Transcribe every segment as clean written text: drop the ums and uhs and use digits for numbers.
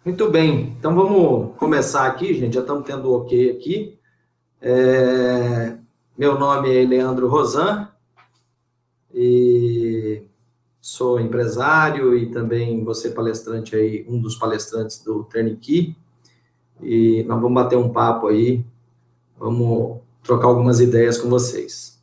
Muito bem, então vamos começar aqui, gente. Já estamos tendo o ok aqui. Meu nome é Leandro Rosan e sou empresário e também vou ser palestrante aí, um dos palestrantes do Turnkey. E nós vamos bater um papo aí, vamos trocar algumas ideias com vocês.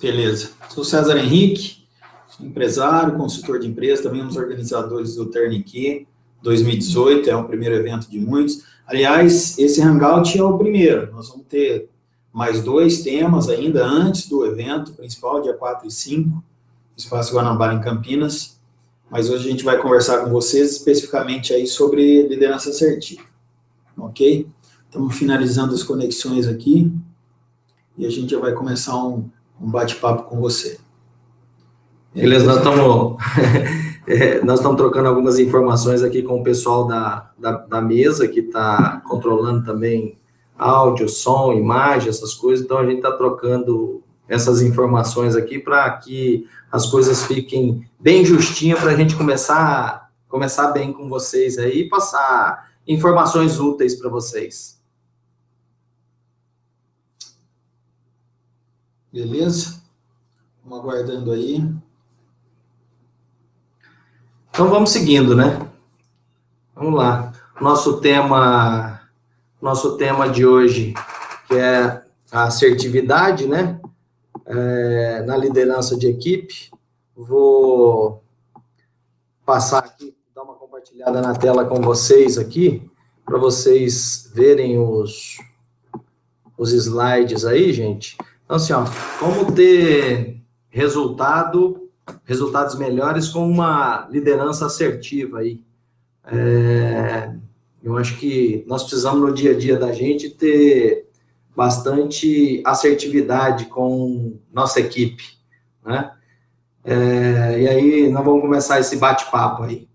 Beleza. Sou César Henrique, sou empresário, consultor de empresa, também um dos organizadores do Turnkey 2018, é o primeiro evento de muitos. Aliás, esse Hangout é o primeiro. Nós vamos ter mais 2 temas ainda antes do evento principal, dia 4 e 5, Espaço Guanabara, em Campinas. Mas hoje a gente vai conversar com vocês especificamente aí sobre liderança assertiva. Ok? Estamos finalizando as conexões aqui e a gente já vai começar um bate-papo com você. Beleza, nós estamos trocando algumas informações aqui com o pessoal da mesa, que está controlando também áudio, som, imagem, essas coisas. Então, a gente está trocando essas informações aqui para que as coisas fiquem bem justinhas para a gente começar bem com vocês aí e passar informações úteis para vocês. Beleza? Vamos aguardando aí. Então, vamos seguindo, né? Vamos lá. Nosso tema de hoje, que é a assertividade, né? Na liderança de equipe. Vou passar aqui, dar uma compartilhada na tela com vocês aqui, para vocês verem os slides aí, gente. Então, assim, ó, como ter resultados melhores com uma liderança assertiva aí. Eu acho que nós precisamos, no dia a dia da gente, ter bastante assertividade com nossa equipe, né? E aí, nós vamos começar esse bate-papo aí.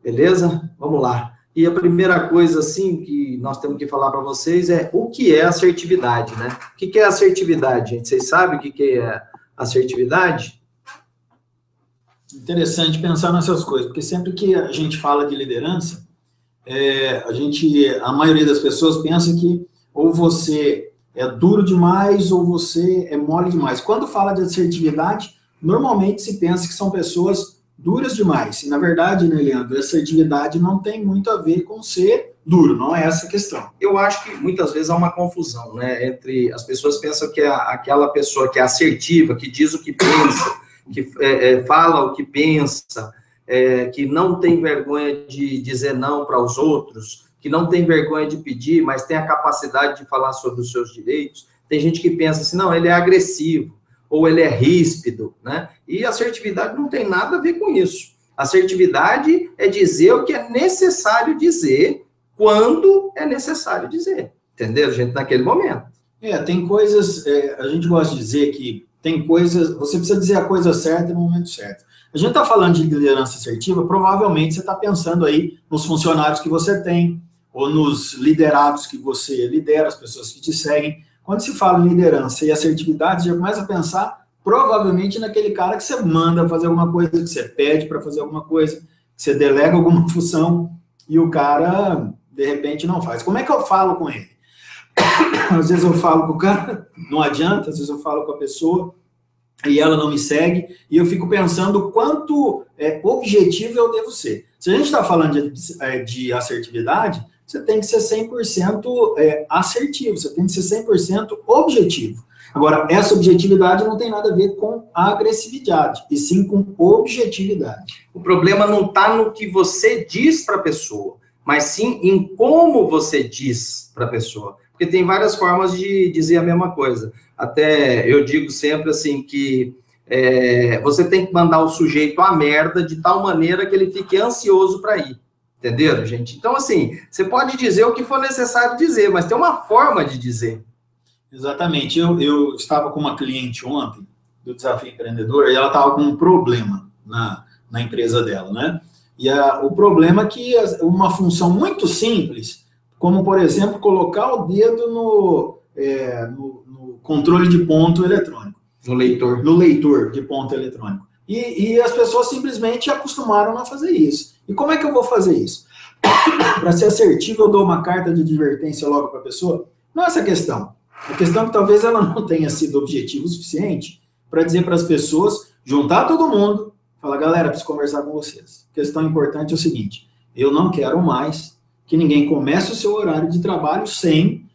Beleza? Vamos lá. E a primeira coisa, assim, que nós temos que falar para vocês é o que é assertividade, né? O que é assertividade, gente? Vocês sabem o que é assertividade? Interessante pensar nessas coisas, porque sempre que a gente fala de liderança, a maioria das pessoas pensa que ou você é duro demais ou você é mole demais. Quando fala de assertividade, normalmente se pensa que são pessoas duras demais. E, na verdade, né, Leandro, assertividade não tem muito a ver com ser duro, não é essa a questão. Eu acho que muitas vezes há uma confusão, né? Entre as pessoas pensam que aquela pessoa que é assertiva, que diz o que pensa, que fala o que pensa, que não tem vergonha de dizer não para os outros, que não tem vergonha de pedir, mas tem a capacidade de falar sobre os seus direitos. Tem gente que pensa assim, não, ele é agressivo, ou ele é ríspido, né? E assertividade não tem nada a ver com isso. Assertividade é dizer o que é necessário dizer, quando é necessário dizer. Entenderam, gente? Naquele momento. Tem coisas, a gente gosta de dizer que tem coisas, você precisa dizer a coisa certa no momento certo. A gente está falando de liderança assertiva, provavelmente você está pensando aí nos funcionários que você tem, ou nos liderados que você lidera, as pessoas que te seguem. Quando se fala em liderança e assertividade, você já começa a pensar, provavelmente, naquele cara que você manda fazer alguma coisa, que você pede para fazer alguma coisa, que você delega alguma função, e o cara, de repente, não faz. Como é que eu falo com ele? Às vezes eu falo com o cara, não adianta, às vezes eu falo com a pessoa, e ela não me segue, e eu fico pensando quanto objetivo eu devo ser. Se a gente está falando de assertividade, você tem que ser 100% assertivo, você tem que ser 100% objetivo. Agora, essa objetividade não tem nada a ver com agressividade, e sim com objetividade. O problema não está no que você diz para a pessoa, mas sim em como você diz para a pessoa. Porque tem várias formas de dizer a mesma coisa. Até eu digo sempre assim que você tem que mandar o sujeito à merda de tal maneira que ele fique ansioso para ir. Entenderam, gente? Então, assim, você pode dizer o que for necessário dizer, mas tem uma forma de dizer. Exatamente. Eu estava com uma cliente ontem, do Desafio Empreendedor, e ela estava com um problema na empresa dela, né? E o problema é que uma função muito simples, como, por exemplo, colocar o dedo no controle de ponto eletrônico. No leitor. No leitor de ponto eletrônico. E as pessoas simplesmente acostumaram a fazer isso. E como é que eu vou fazer isso? para ser assertivo, eu dou uma carta de advertência logo para a pessoa? Não é essa a questão. A questão é que talvez ela não tenha sido objetivo o suficiente para dizer para as pessoas, juntar todo mundo, falar, galera, preciso conversar com vocês. A questão importante é o seguinte, eu não quero mais que ninguém comece o seu horário de trabalho sem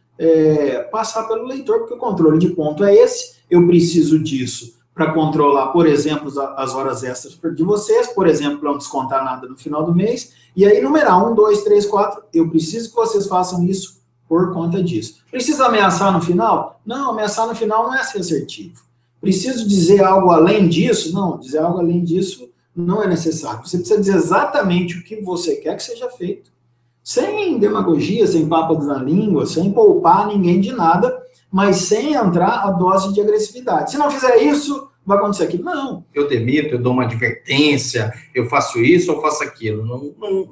passar pelo leitor, porque o controle de ponto é esse, eu preciso disso para controlar, por exemplo, as horas extras de vocês, por exemplo, para não descontar nada no final do mês, e aí numerar 1, 2, 3, 4, eu preciso que vocês façam isso por conta disso. Precisa ameaçar no final? Não, ameaçar no final não é ser assertivo. Preciso dizer algo além disso? Não, dizer algo além disso não é necessário. Você precisa dizer exatamente o que você quer que seja feito, sem demagogia, sem papas na língua, sem poupar ninguém de nada, mas sem entrar a dose de agressividade. Se não fizer isso, vai acontecer aquilo. Não. Eu demito, eu dou uma advertência, eu faço isso ou faço aquilo.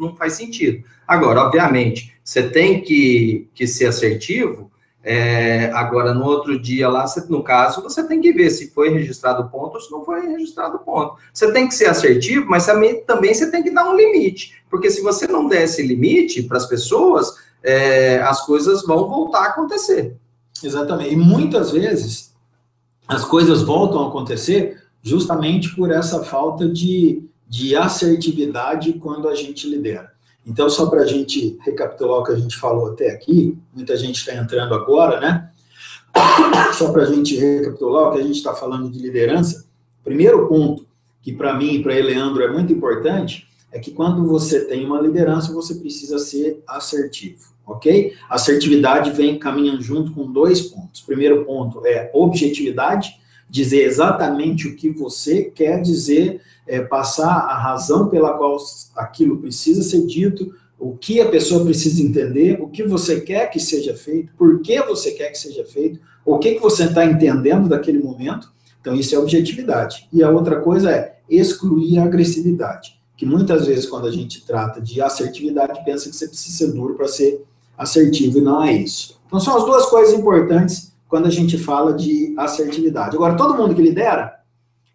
Não faz sentido. Agora, obviamente, você tem que ser assertivo. Agora, no outro dia lá, no caso, você tem que ver se foi registrado o ponto ou se não foi registrado o ponto. Você tem que ser assertivo, mas também você tem que dar um limite. Porque se você não der esse limite para as pessoas, as coisas vão voltar a acontecer. Exatamente. E muitas vezes as coisas voltam a acontecer justamente por essa falta de assertividade quando a gente lidera. Então, só para a gente recapitular o que a gente falou até aqui, muita gente está entrando agora, né? Só para a gente recapitular o que a gente está falando de liderança, o primeiro ponto que para mim e para ele, Leandro, é muito importante, é que quando você tem uma liderança, você precisa ser assertivo, ok? Assertividade vem caminhando junto com 2 pontos. O primeiro ponto é objetividade, dizer exatamente o que você quer dizer, passar a razão pela qual aquilo precisa ser dito, o que a pessoa precisa entender, o que você quer que seja feito, por que você quer que seja feito, o que você está entendendo daquele momento. Então, isso é objetividade. E a outra coisa é excluir a agressividade, que muitas vezes, quando a gente trata de assertividade, pensa que você precisa ser duro para ser assertivo, e não é isso. Então, são as 2 coisas importantes quando a gente fala de assertividade. Agora, todo mundo que lidera,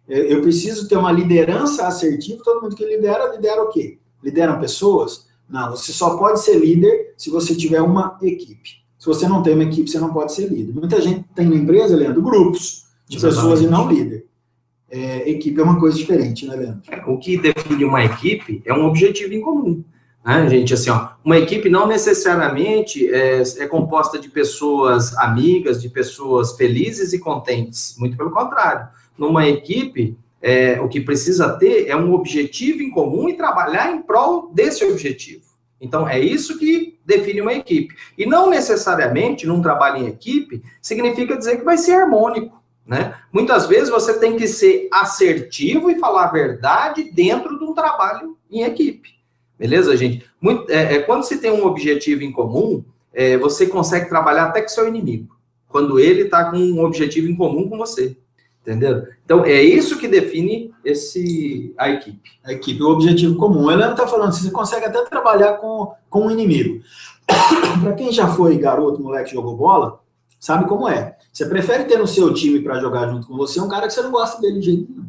eu preciso ter uma liderança assertiva. Todo mundo que lidera o quê? Lideram pessoas? Não, você só pode ser líder se você tiver uma equipe. Se você não tem uma equipe, você não pode ser líder. Muita gente tem na empresa, Leandro, grupos de pessoas e não líder. Equipe é uma coisa diferente, né, Leandro? O que define uma equipe é um objetivo em comum. Né, gente, assim, uma equipe não necessariamente é composta de pessoas amigas, de pessoas felizes e contentes, muito pelo contrário. Numa equipe, o que precisa ter é um objetivo em comum e trabalhar em prol desse objetivo. Então, é isso que define uma equipe. E não necessariamente, num trabalho em equipe, significa dizer que vai ser harmônico, né? Muitas vezes você tem que ser assertivo e falar a verdade dentro de um trabalho em equipe. Beleza, gente? Quando se tem um objetivo em comum, você consegue trabalhar até com seu inimigo, quando ele está com um objetivo em comum com você, entendeu? Então, é isso que define a equipe. A equipe, o objetivo comum. Ela está falando, você consegue até trabalhar com um inimigo. Para quem já foi garoto, moleque, jogou bola, sabe como é. Você prefere ter no seu time para jogar junto com você um cara que você não gosta dele de jeito nenhum.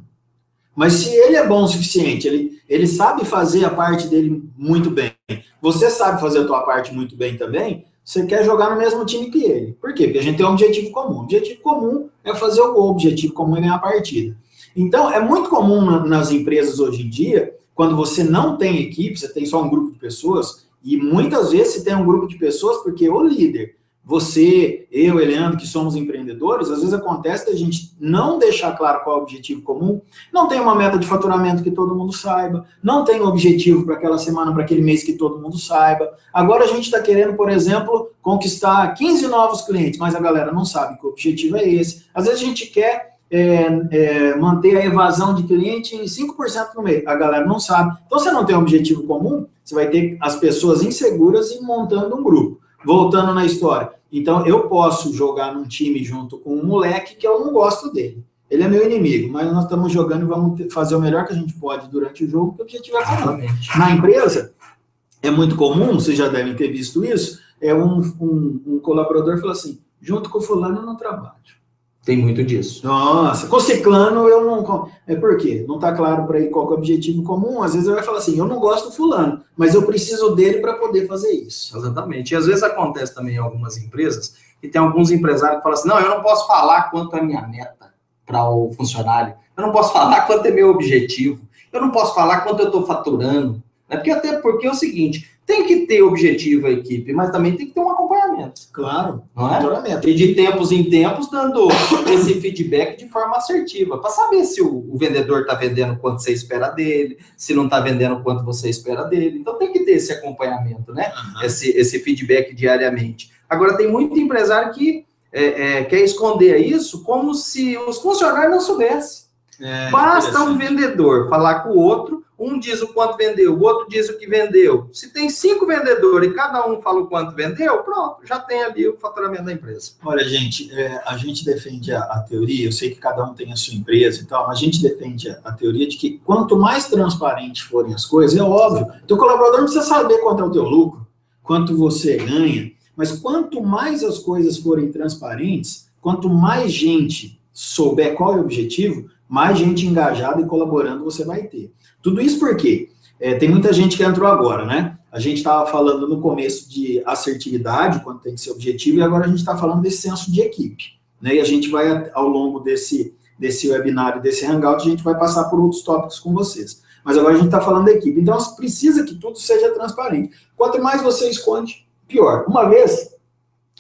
Mas se ele é bom o suficiente, ele sabe fazer a parte dele muito bem, você sabe fazer a tua parte muito bem também, você quer jogar no mesmo time que ele. Por quê? Porque a gente tem um objetivo comum. O objetivo comum é fazer o gol, o objetivo comum é ganhar a partida. Então, é muito comum nas empresas hoje em dia, quando você não tem equipe, você tem só um grupo de pessoas, e muitas vezes você tem um grupo de pessoas porque o líder, você, eu, Leandro, que somos empreendedores, às vezes acontece da gente não deixar claro qual é o objetivo comum, não tem uma meta de faturamento que todo mundo saiba, não tem um objetivo para aquela semana, para aquele mês que todo mundo saiba. Agora a gente está querendo, por exemplo, conquistar 15 novos clientes, mas a galera não sabe que o objetivo é esse. Às vezes a gente quer manter a evasão de cliente em 5% no mês, a galera não sabe. Então, você não tem um objetivo comum, você vai ter as pessoas inseguras e montando um grupo. Voltando na história, então eu posso jogar num time junto com um moleque que eu não gosto dele. Ele é meu inimigo, mas nós estamos jogando e vamos fazer o melhor que a gente pode durante o jogo, porque tiver comum. Na empresa, é muito comum, vocês já devem ter visto isso, um colaborador fala assim, junto com o fulano eu não trabalho. Tem muito disso. Nossa, com ciclano eu não... É por quê? Não está claro para ele qual que é o objetivo comum. Às vezes ele vai falar assim, eu não gosto do fulano, mas eu preciso dele para poder fazer isso. Exatamente. E às vezes acontece também em algumas empresas, e tem alguns empresários que falam assim, não, eu não posso falar quanto é a minha meta para o funcionário, eu não posso falar quanto é meu objetivo, eu não posso falar quanto eu estou faturando. Né? Até porque é o seguinte, tem que ter objetivo a equipe, mas também tem que ter um acompanhamento. Claro, não é? E de tempos em tempos dando esse feedback de forma assertiva, para saber se o vendedor está vendendo quanto você espera dele, se não está vendendo quanto você espera dele. Então tem que ter esse acompanhamento, né? Esse feedback diariamente. Agora tem muito empresário que quer esconder isso como se os funcionários não soubessem. Basta um vendedor falar com o outro, um diz o quanto vendeu, o outro diz o que vendeu. Se tem 5 vendedores e cada um fala o quanto vendeu, pronto, já tem ali o faturamento da empresa. Olha, gente, a gente defende a teoria, eu sei que cada um tem a sua empresa e tal, mas a gente defende a teoria de que quanto mais transparentes forem as coisas, é óbvio, teu colaborador não precisa saber quanto é o teu lucro, quanto você ganha, mas quanto mais as coisas forem transparentes, quanto mais gente souber qual é o objetivo, mais gente engajada e colaborando você vai ter. Tudo isso porque tem muita gente que entrou agora, né? A gente estava falando no começo de assertividade, quando tem que ser objetivo, e agora a gente está falando desse senso de equipe. Né? E a gente vai, ao longo desse webinário, desse hangout, a gente vai passar por outros tópicos com vocês. Mas agora a gente está falando da equipe. Então, precisa que tudo seja transparente. Quanto mais você esconde, pior. Uma vez,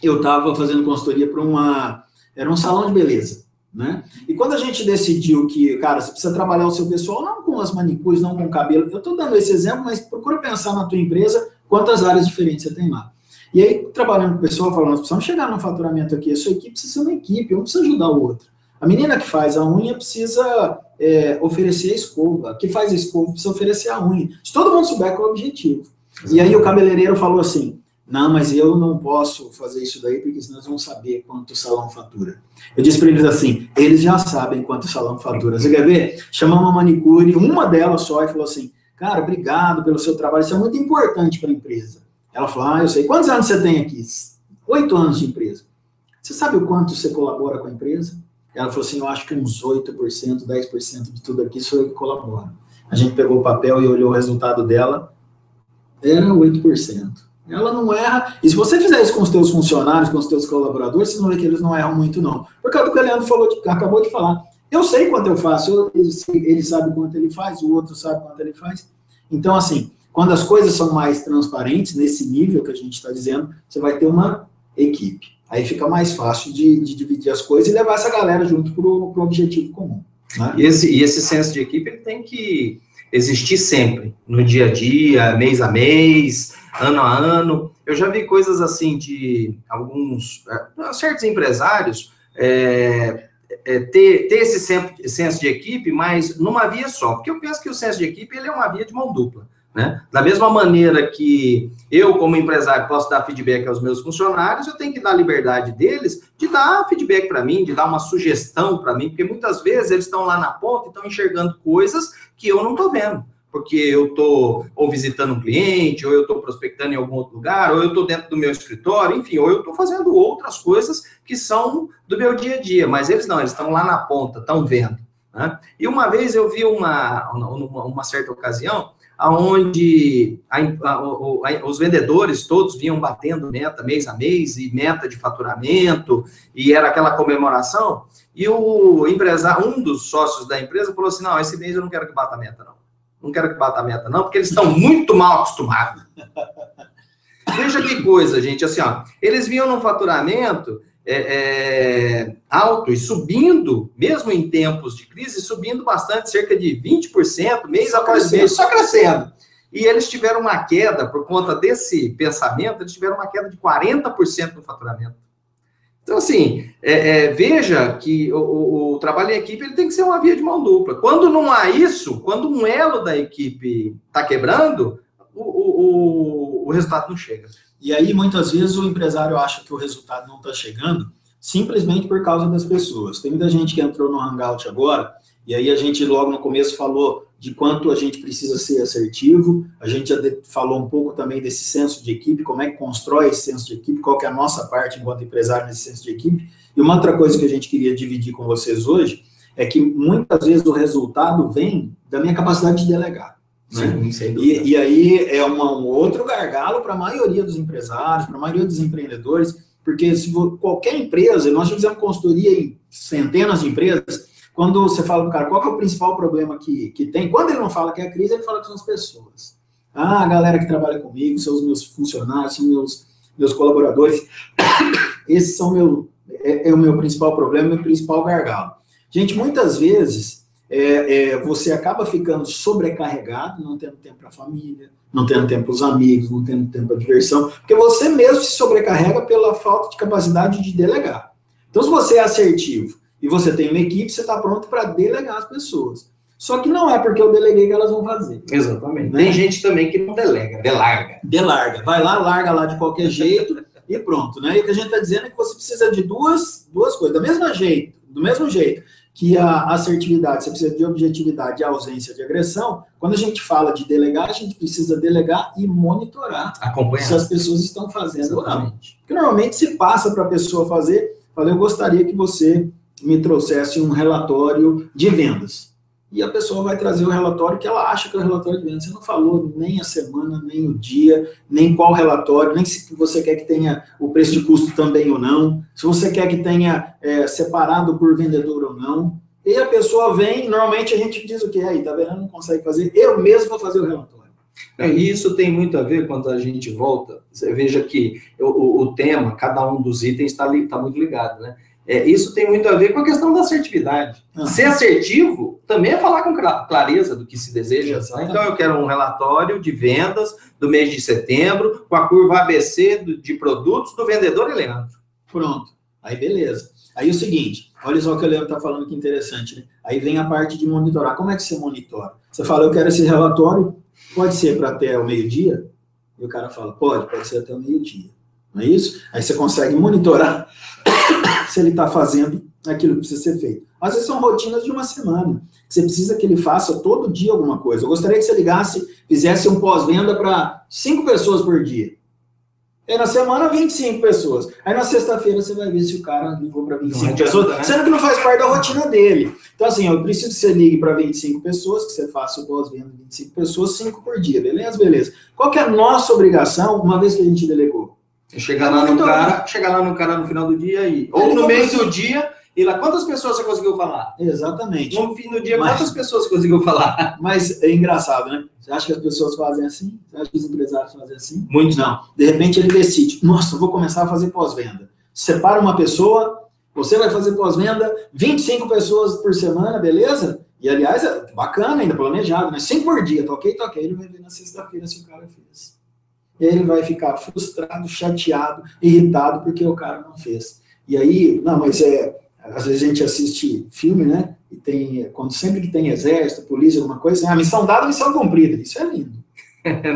eu estava fazendo consultoria para era um salão de beleza. Né? E quando a gente decidiu que, cara, você precisa trabalhar o seu pessoal, não com as manicures, não com o cabelo, eu estou dando esse exemplo, mas procura pensar na tua empresa, quantas áreas diferentes você tem lá. E aí, trabalhando com o pessoal, falando, nós precisamos chegar no faturamento aqui, a sua equipe precisa ser uma equipe, um precisa ajudar o outro. A menina que faz a unha precisa oferecer a escova, a que faz a escova precisa oferecer a unha. Se todo mundo souber qual é o objetivo. E aí o cabeleireiro falou assim, não, mas eu não posso fazer isso daí, porque senão eles vão saber quanto o salão fatura. Eu disse para eles assim, eles já sabem quanto o salão fatura. Você quer ver? Chamou uma manicure, uma delas só, e falou assim, cara, obrigado pelo seu trabalho, isso é muito importante para a empresa. Ela falou, eu sei. Quantos anos você tem aqui? 8 anos de empresa. Você sabe o quanto você colabora com a empresa? Ela falou assim, eu acho que uns 8%, 10% de tudo aqui sou eu que colaboro. A gente pegou o papel e olhou o resultado dela, era 8%. Ela não erra, e se você fizer isso com os teus funcionários, com os teus colaboradores, você não vê que eles não erram muito, não. Por causa do que o Leandro acabou de falar. Eu sei quanto eu faço, ele sabe quanto ele faz, o outro sabe quanto ele faz. Então, assim, quando as coisas são mais transparentes, nesse nível que a gente está dizendo, você vai ter uma equipe. Aí fica mais fácil de dividir as coisas e levar essa galera junto para o objetivo comum. Né? E esse senso de equipe ele tem que existir sempre, no dia a dia, mês a mês, ano a ano. Eu já vi coisas assim de alguns certos empresários ter esse senso de equipe, mas numa via só, porque eu penso que o senso de equipe ele é uma via de mão dupla, né? Da mesma maneira que eu, como empresário, posso dar feedback aos meus funcionários, eu tenho que dar a liberdade deles de dar feedback para mim, de dar uma sugestão para mim, porque muitas vezes eles estão lá na ponta e estão enxergando coisas que eu não estou vendo. Porque eu estou ou visitando um cliente, ou eu estou prospectando em algum outro lugar, ou eu estou dentro do meu escritório, enfim, ou eu estou fazendo outras coisas que são do meu dia a dia, mas eles não, eles estão lá na ponta, estão vendo. Né? E uma vez eu vi uma certa ocasião, onde os vendedores todos vinham batendo meta mês a mês, e meta de faturamento, e era aquela comemoração, e o empresário, um dos sócios da empresa falou assim, não, esse mês eu não quero que bata a meta, não. Não quero que bata a meta, não, porque eles estão muito mal acostumados. Veja que coisa, gente, assim, ó, eles vinham num faturamento alto e subindo, mesmo em tempos de crise, subindo bastante, cerca de 20%, mês após mês, só crescendo. E eles tiveram uma queda, por conta desse pensamento, eles tiveram uma queda de 40% no faturamento. Então, assim, veja que o trabalho em equipe ele tem que ser uma via de mão dupla. Quando não há isso, quando um elo da equipe está quebrando, o resultado não chega. E aí, muitas vezes, o empresário acha que o resultado não está chegando simplesmente por causa das pessoas. Tem muita gente que entrou no Hangout agora, e aí a gente logo no começo falou de quanto a gente precisa ser assertivo, a gente já falou um pouco também desse senso de equipe, como é que constrói esse senso de equipe, qual que é a nossa parte enquanto empresário nesse senso de equipe, E uma outra coisa que a gente queria dividir com vocês hoje é que muitas vezes o resultado vem da minha capacidade de delegar. Né? Sim, e aí é um outro gargalo para a maioria dos empresários, para a maioria dos empreendedores, porque se qualquer empresa, nós já fizemos consultoria em centenas de empresas, quando você fala para o cara qual que é o principal problema que tem, quando ele não fala que é a crise, ele fala que são as pessoas. Ah, a galera que trabalha comigo, são os meus funcionários, são meus colaboradores, esses são o meu principal problema, meu principal gargalo. Gente, muitas vezes você acaba ficando sobrecarregado, não tendo tempo para a família, não tendo tempo para os amigos, não tendo tempo para a diversão, porque você mesmo se sobrecarrega pela falta de capacidade de delegar. Então, se você é assertivo e você tem uma equipe, você está pronto para delegar as pessoas. Só que não é porque eu deleguei que elas vão fazer. Exatamente. Né? Tem gente também que não delega, delarga. Vai lá, larga lá de qualquer jeito e pronto. Né? E o que a gente está dizendo é que você precisa de duas coisas. Do mesmo jeito que a assertividade, você precisa de objetividade e ausência de agressão, quando a gente fala de delegar, a gente precisa delegar e monitorar se as pessoas estão fazendo ou não. Porque normalmente se passa para a pessoa fazer, fala, eu gostaria que você me trouxesse um relatório de vendas. E a pessoa vai trazer o relatório que ela acha que é o relatório de vendas. Você não falou nem a semana, nem o dia, nem qual relatório, nem se você quer que tenha o preço de custo também ou não, se você quer que tenha separado por vendedor ou não. E a pessoa vem, normalmente a gente diz o quê? Aí, tá vendo? Não consegue fazer, eu mesmo vou fazer o relatório. E isso tem muito a ver quando a gente volta. Você veja que o tema, cada um dos itens está muito ligado, né? Isso tem muito a ver com a questão da assertividade. Ser assertivo também é falar com clareza do que se deseja. Né? Então, eu quero um relatório de vendas do mês de setembro, com a curva ABC de produtos do vendedor e Leandro. Pronto. Aí, beleza. Aí, o seguinte, olha só o que o Leandro está falando que interessante, né? Aí vem a parte de monitorar. Como é que você monitora? Você fala, eu quero esse relatório, pode ser para até o meio-dia? E o cara fala, pode ser até o meio-dia. Não é isso? Aí você consegue monitorar se ele está fazendo aquilo que precisa ser feito. Às vezes são rotinas de uma semana. Você precisa que ele faça todo dia alguma coisa. Eu gostaria que você fizesse um pós-venda para 5 pessoas por dia. Aí na semana, 25 pessoas. Aí na sexta-feira você vai ver se o cara ligou para 25 pessoas, né? Sendo que não faz parte da rotina dele. Então assim, eu preciso que você ligue para 25 pessoas, que você faça o pós-venda de 25 pessoas, 5 por dia, beleza? Qual que é a nossa obrigação, uma vez que a gente delegou? Chegar lá no cara no final do dia ou no meio do dia, e lá, quantas pessoas você conseguiu falar? Exatamente. No fim do dia, quantas pessoas você conseguiu falar? Mas é engraçado, né? Você acha que as pessoas fazem assim? Você acha que os empresários fazem assim? Muitos não. De repente ele decide, nossa, vou começar a fazer pós-venda. Separa uma pessoa, você vai fazer pós-venda, 25 pessoas por semana, beleza? E aliás, é bacana ainda, planejado, né? 5 por dia, toquei, ele vai ver na sexta-feira se o cara fez. E aí ele vai ficar frustrado, chateado, irritado, porque o cara não fez. E aí, às vezes a gente assiste filme, né? E sempre que tem exército, polícia, alguma coisa, a missão dada, missão cumprida. Isso é lindo.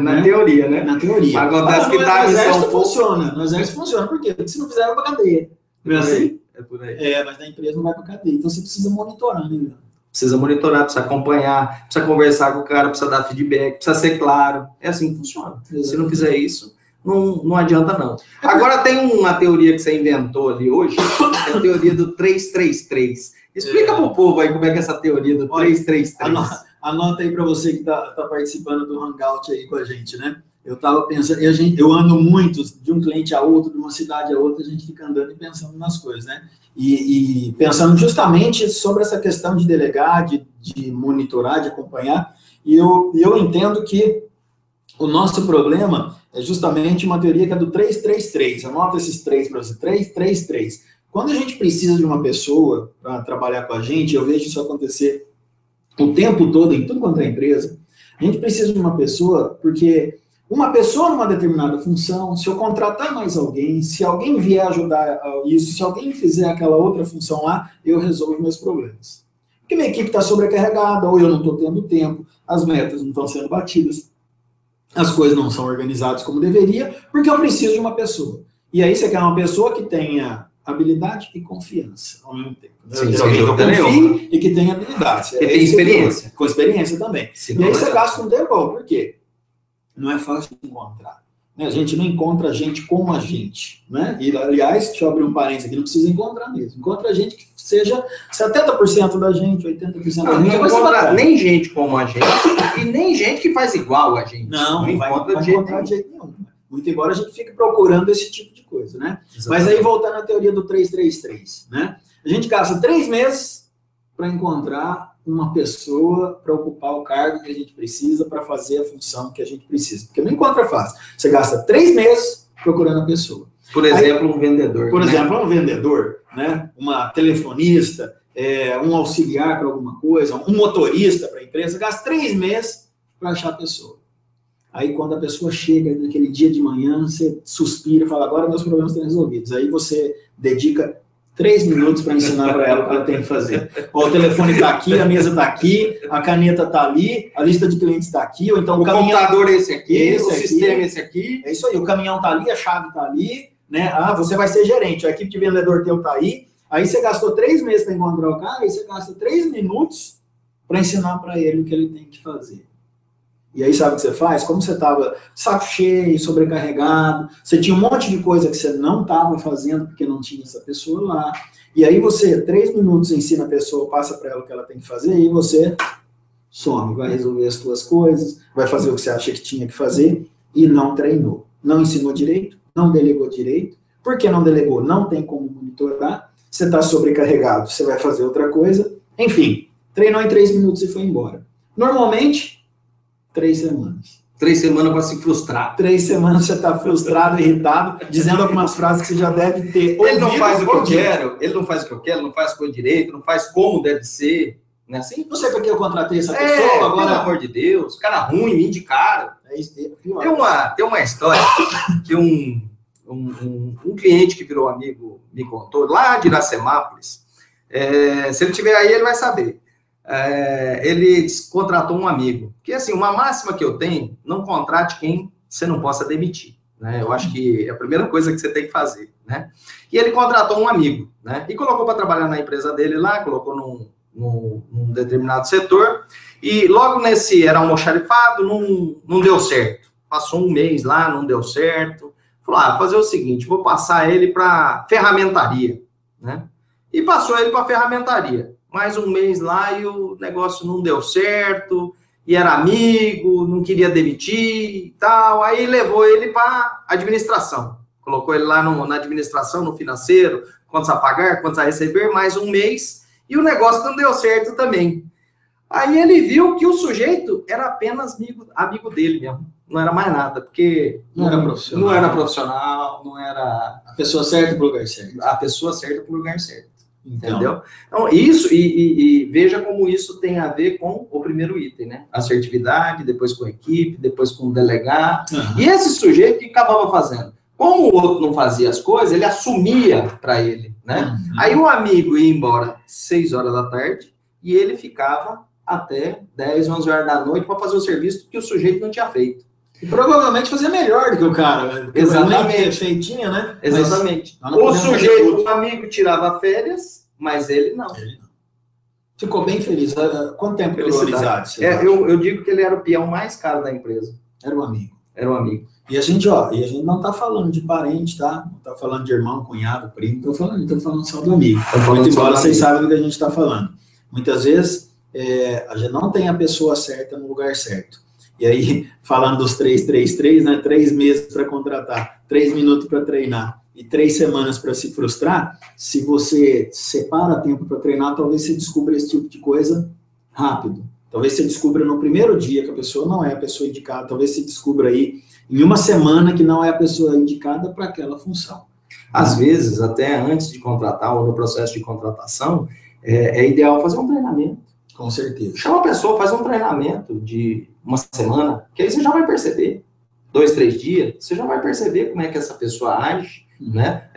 Na teoria, né? Na teoria. Acontece que no exército funciona. No exército funciona. Por quê? Porque se não fizer, vai pra cadeia. Não é assim? É por aí. Mas na empresa não vai pra cadeia. Então você precisa monitorar, né? Precisa monitorar, precisa acompanhar, precisa conversar com o cara, precisa dar feedback, precisa ser claro. É assim que funciona. Se não fizer isso, não adianta não. Agora tem uma teoria que você inventou ali hoje, é a teoria do 333. Explica para o povo aí como é que é essa teoria do 333. Anota aí para você que tá participando do Hangout aí com a gente, né? Eu estava pensando, eu ando muito de um cliente a outro, de uma cidade a outra, a gente fica andando e pensando nas coisas, né? E pensando justamente sobre essa questão de delegar, de monitorar, de acompanhar, e eu entendo que o nosso problema é justamente uma teoria que é do 333. Anota esses 3 para você, 333. Quando a gente precisa de uma pessoa para trabalhar com a gente, eu vejo isso acontecer o tempo todo, em tudo quanto é empresa, a gente precisa de uma pessoa, porque uma pessoa numa determinada função, se eu contratar mais alguém, se alguém vier ajudar isso, se alguém fizer aquela outra função lá, eu resolvo meus problemas. Porque minha equipe está sobrecarregada, ou eu não estou tendo tempo, as metas não estão sendo batidas, as coisas não são organizadas como deveria, porque eu preciso de uma pessoa. E aí você quer uma pessoa que tenha habilidade e confiança ao mesmo tempo. Sim, que eu confie e que tenha habilidade. Que tem experiência. Com experiência também. E aí você gasta um tempo, por quê? Não é fácil de encontrar. né? A gente não encontra gente como a gente, né? E, aliás, deixa eu abrir um parênteses aqui, não precisa encontrar mesmo. Encontra gente que seja 70% da gente, 80% da gente. Não encontra nem gente como a gente e nem gente que faz igual a gente. Não vai encontrar de jeito nenhum. Muito embora a gente fique procurando esse tipo de coisa, né? Exatamente. Mas aí, voltando à teoria do 333, né? A gente gasta 3 meses para encontrar uma pessoa para ocupar o cargo que a gente precisa para fazer a função que a gente precisa. Porque não encontra fácil. Você gasta 3 meses procurando a pessoa. Por exemplo, um vendedor. Por exemplo, um vendedor, né? Uma telefonista, um auxiliar para alguma coisa, um motorista para a empresa, gasta 3 meses para achar a pessoa. Aí, quando a pessoa chega naquele dia de manhã, você suspira e fala, agora meus problemas estão resolvidos. Aí você dedica 3 minutos para ensinar para ela o que ela tem que fazer. Ó, o telefone está aqui, a mesa está aqui, a caneta está ali, a lista de clientes está aqui, ou então o computador é esse aqui, o sistema é esse aqui. É isso aí, o caminhão está ali, a chave está ali, né? Ah, você vai ser gerente, a equipe de vendedor teu está aí. Aí você gastou 3 meses para encontrar o cara, aí você gasta 3 minutos para ensinar para ele o que ele tem que fazer. E aí sabe o que você faz? Como você estava saco cheio, sobrecarregado, você tinha um monte de coisa que você não estava fazendo porque não tinha essa pessoa lá. E aí você, 3 minutos, ensina a pessoa, passa para ela o que ela tem que fazer e você some, vai resolver as suas coisas, vai fazer o que você acha que tinha que fazer e não treinou. Não ensinou direito, não delegou direito. Por que não delegou? Não tem como monitorar. Você está sobrecarregado, você vai fazer outra coisa. Enfim, treinou em 3 minutos e foi embora. Normalmente, 3 semanas. 3 semanas para se frustrar. 3 semanas você está frustrado, irritado, dizendo algumas frases que você já deve ter ouvido. Ele não faz o que eu quero, ele não faz o que eu quero, não faz com direito, não faz como deve ser. Não é assim? Não sei porque eu contratei essa pessoa, agora... Pelo amor de Deus, cara ruim, me indicaram. Tem uma história que um cliente que virou amigo me contou, lá de Iracemápolis. Se ele estiver aí, ele vai saber. Ele contratou um amigo. Porque, assim, uma máxima que eu tenho, não contrate quem você não possa demitir. Né? Eu acho que é a primeira coisa que você tem que fazer. Né? E ele contratou um amigo, né? E colocou para trabalhar na empresa dele lá, colocou num determinado setor, e logo nesse, era almoxarifado, não deu certo. Passou um mês lá, não deu certo. Falou, fazer o seguinte, vou passar ele para ferramentaria. Né? E passou ele para ferramentaria. Mais um mês lá e o negócio não deu certo, e era amigo, não queria demitir e tal, aí levou ele para administração, colocou ele lá na administração, no financeiro, quantos a pagar, quantos a receber, mais um mês, e o negócio não deu certo também. Aí ele viu que o sujeito era apenas amigo dele mesmo, não era mais nada, porque não era profissional, não era... A pessoa certa para o lugar certo. A pessoa certa para o lugar certo. Entendeu? Então, isso, e veja como isso tem a ver com o primeiro item, né? Assertividade, depois com a equipe, depois com o delegado. Uhum. E esse sujeito que acabava fazendo? Como o outro não fazia as coisas, ele assumia para ele, né? Uhum. Aí o amigo ia embora 6 horas da tarde e ele ficava até 10, 11 horas da noite para fazer o serviço que o sujeito não tinha feito. E provavelmente fazer melhor do que o cara, né? Exatamente. Feitinha, né? Exatamente. O sujeito, o amigo tirava férias, mas ele não. Ficou bem feliz. Quanto tempo durou a amizade? Eu digo que ele era o peão mais caro da empresa. Era um amigo. Era um amigo. E a gente não está falando de parente, tá? Não está falando de irmão, cunhado, primo. Estou falando só do amigo. Muito embora vocês sabem do que a gente está falando. Muitas vezes, a gente não tem a pessoa certa no lugar certo. E aí, falando dos 333, né? 3 meses para contratar, 3 minutos para treinar e 3 semanas para se frustrar, se você separa tempo para treinar, talvez você descubra esse tipo de coisa rápido. Talvez você descubra no primeiro dia que a pessoa não é a pessoa indicada, talvez você descubra aí em uma semana que não é a pessoa indicada para aquela função. Às vezes, até antes de contratar ou no processo de contratação, é ideal fazer um treinamento. Com certeza. Chama a pessoa, faz um treinamento de uma semana, que aí você já vai perceber. 2, 3 dias, você já vai perceber como é que essa pessoa age, né?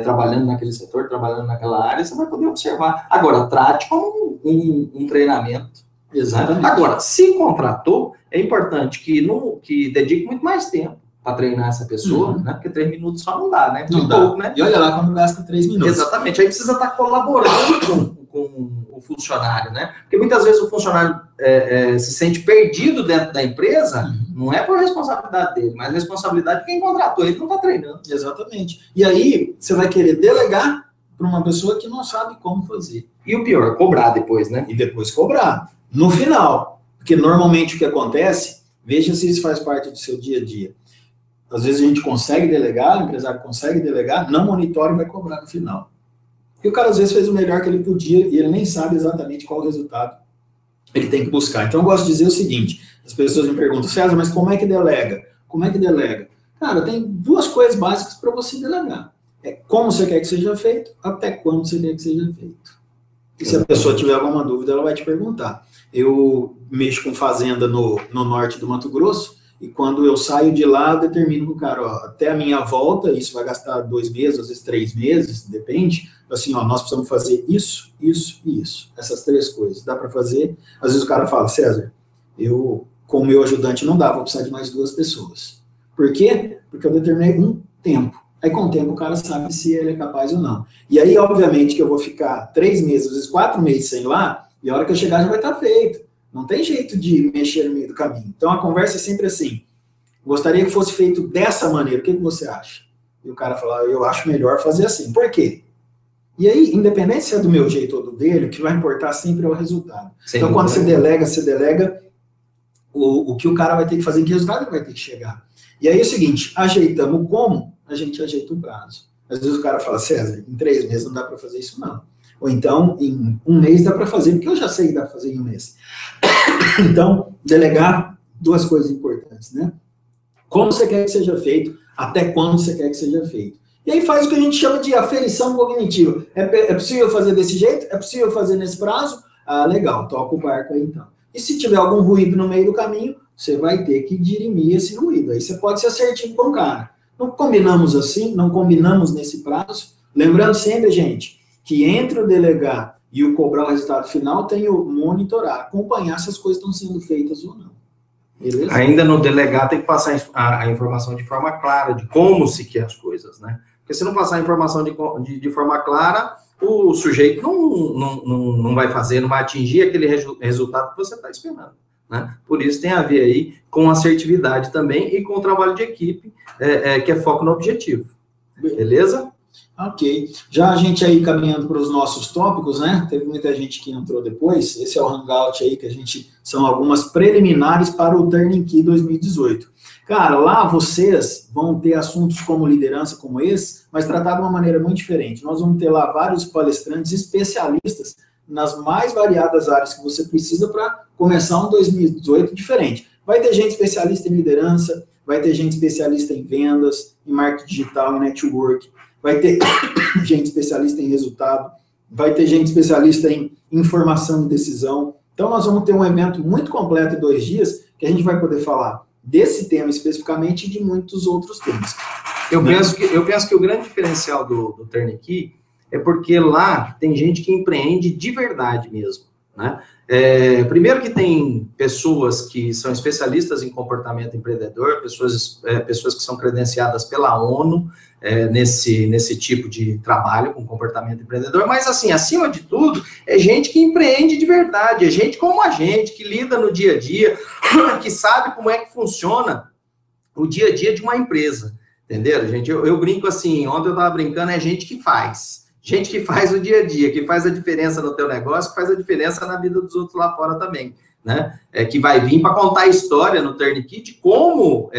Trabalhando naquele setor, trabalhando naquela área, você vai poder observar. Agora, trate como um treinamento. Exatamente. Né? Agora, se contratou, é importante que dedique muito mais tempo para treinar essa pessoa, né? Porque 3 minutos só não dá, né? Não dá. Pouco, né? E olha lá quando gasta 3 minutos. Exatamente. Aí precisa estar colaborando com o funcionário, né? Porque muitas vezes o funcionário se sente perdido dentro da empresa Não é por responsabilidade dele, mas responsabilidade de quem contratou ele, não está treinando. Exatamente. E aí, você vai querer delegar para uma pessoa que não sabe como fazer. E o pior, cobrar depois, né? E depois cobrar. No final. Porque normalmente o que acontece, veja se isso faz parte do seu dia a dia. Às vezes a gente consegue delegar, o empresário consegue delegar, não monitora e vai cobrar no final. E o cara às vezes fez o melhor que ele podia e ele nem sabe exatamente qual o resultado ele tem que buscar. Então eu gosto de dizer o seguinte, as pessoas me perguntam, César, mas como é que delega? Como é que delega? Cara, tem duas coisas básicas para você delegar. É como você quer que seja feito, até quando você quer que seja feito. E se a pessoa tiver alguma dúvida, ela vai te perguntar. Eu mexo com fazenda no norte do Mato Grosso, e quando eu saio de lá, eu determino com o cara, ó, até a minha volta, isso vai gastar 2 meses, às vezes 3 meses, depende, assim, ó, nós precisamos fazer isso, isso e isso, essas 3 coisas, dá para fazer? Às vezes o cara fala, César, eu, com o meu ajudante não dá, vou precisar de mais 2 pessoas. Por quê? Porque eu determinei um tempo. Aí, com o tempo, o cara sabe se ele é capaz ou não. E aí, obviamente, que eu vou ficar 3 meses, às vezes 4 meses sem ir lá, e a hora que eu chegar já vai estar feito. Não tem jeito de mexer no meio do caminho. Então, a conversa é sempre assim. Gostaria que fosse feito dessa maneira. O que você acha? E o cara fala, eu acho melhor fazer assim. Por quê? E aí, independente se é do meu jeito ou do dele, o que vai importar sempre é o resultado. Então, quando você delega o que o cara vai ter que fazer, que resultado ele vai ter que chegar. E aí é o seguinte, ajeitamos como, a gente ajeita o prazo. Às vezes o cara fala, César, em 3 meses não dá para fazer isso, não. Ou então, em 1 mês dá para fazer, porque eu já sei que dá para fazer em 1 mês. Então, delegar, 2 coisas importantes, né? Como você quer que seja feito, até quando você quer que seja feito. E aí faz o que a gente chama de aferição cognitiva. É possível fazer desse jeito? É possível fazer nesse prazo? Ah, legal, toca o barco aí então. E se tiver algum ruído no meio do caminho, você vai ter que dirimir esse ruído. Aí você pode ser assertivo com o cara. Não combinamos assim, não combinamos nesse prazo. Lembrando sempre, gente, que entre o delegar e o cobrar o resultado final, tem o monitorar, acompanhar se as coisas estão sendo feitas ou não. Beleza? Ainda no delegar tem que passar a informação de forma clara, de como se quer as coisas, né? Porque se não passar a informação de forma clara, o sujeito não vai fazer, não vai atingir aquele resultado que você está esperando, né? Por isso tem a ver aí com assertividade também e com o trabalho de equipe, que é foco no objetivo. Beleza? Ok. Já a gente aí caminhando para os nossos tópicos, né? Teve muita gente que entrou depois. Esse é o Hangout aí que a gente... São algumas preliminares para o Turning Key 2018. Cara, lá vocês vão ter assuntos como liderança, como esse, mas tratado de uma maneira muito diferente. Nós vamos ter lá vários palestrantes especialistas nas mais variadas áreas que você precisa para começar um 2018 diferente. Vai ter gente especialista em liderança, vai ter gente especialista em vendas, em marketing digital, em network, vai ter gente especialista em resultado, vai ter gente especialista em informação e decisão. Então, nós vamos ter um evento muito completo em 2 dias, que a gente vai poder falar desse tema especificamente e de muitos outros temas. Eu penso que o grande diferencial do Turning Key é porque lá tem gente que empreende de verdade mesmo, né? Primeiro que tem pessoas que são especialistas em comportamento empreendedor, pessoas que são credenciadas pela ONU nesse tipo de trabalho com comportamento empreendedor, mas assim, acima de tudo, é gente que empreende de verdade, é gente como a gente, que lida no dia a dia, que sabe como é que funciona o dia a dia de uma empresa, entenderam, gente? Eu brinco assim, ontem eu estava brincando, é gente que faz. Gente que faz o dia a dia, que faz a diferença no teu negócio, que faz a diferença na vida dos outros lá fora também, né? Que vai vir para contar a história no Turning Key de como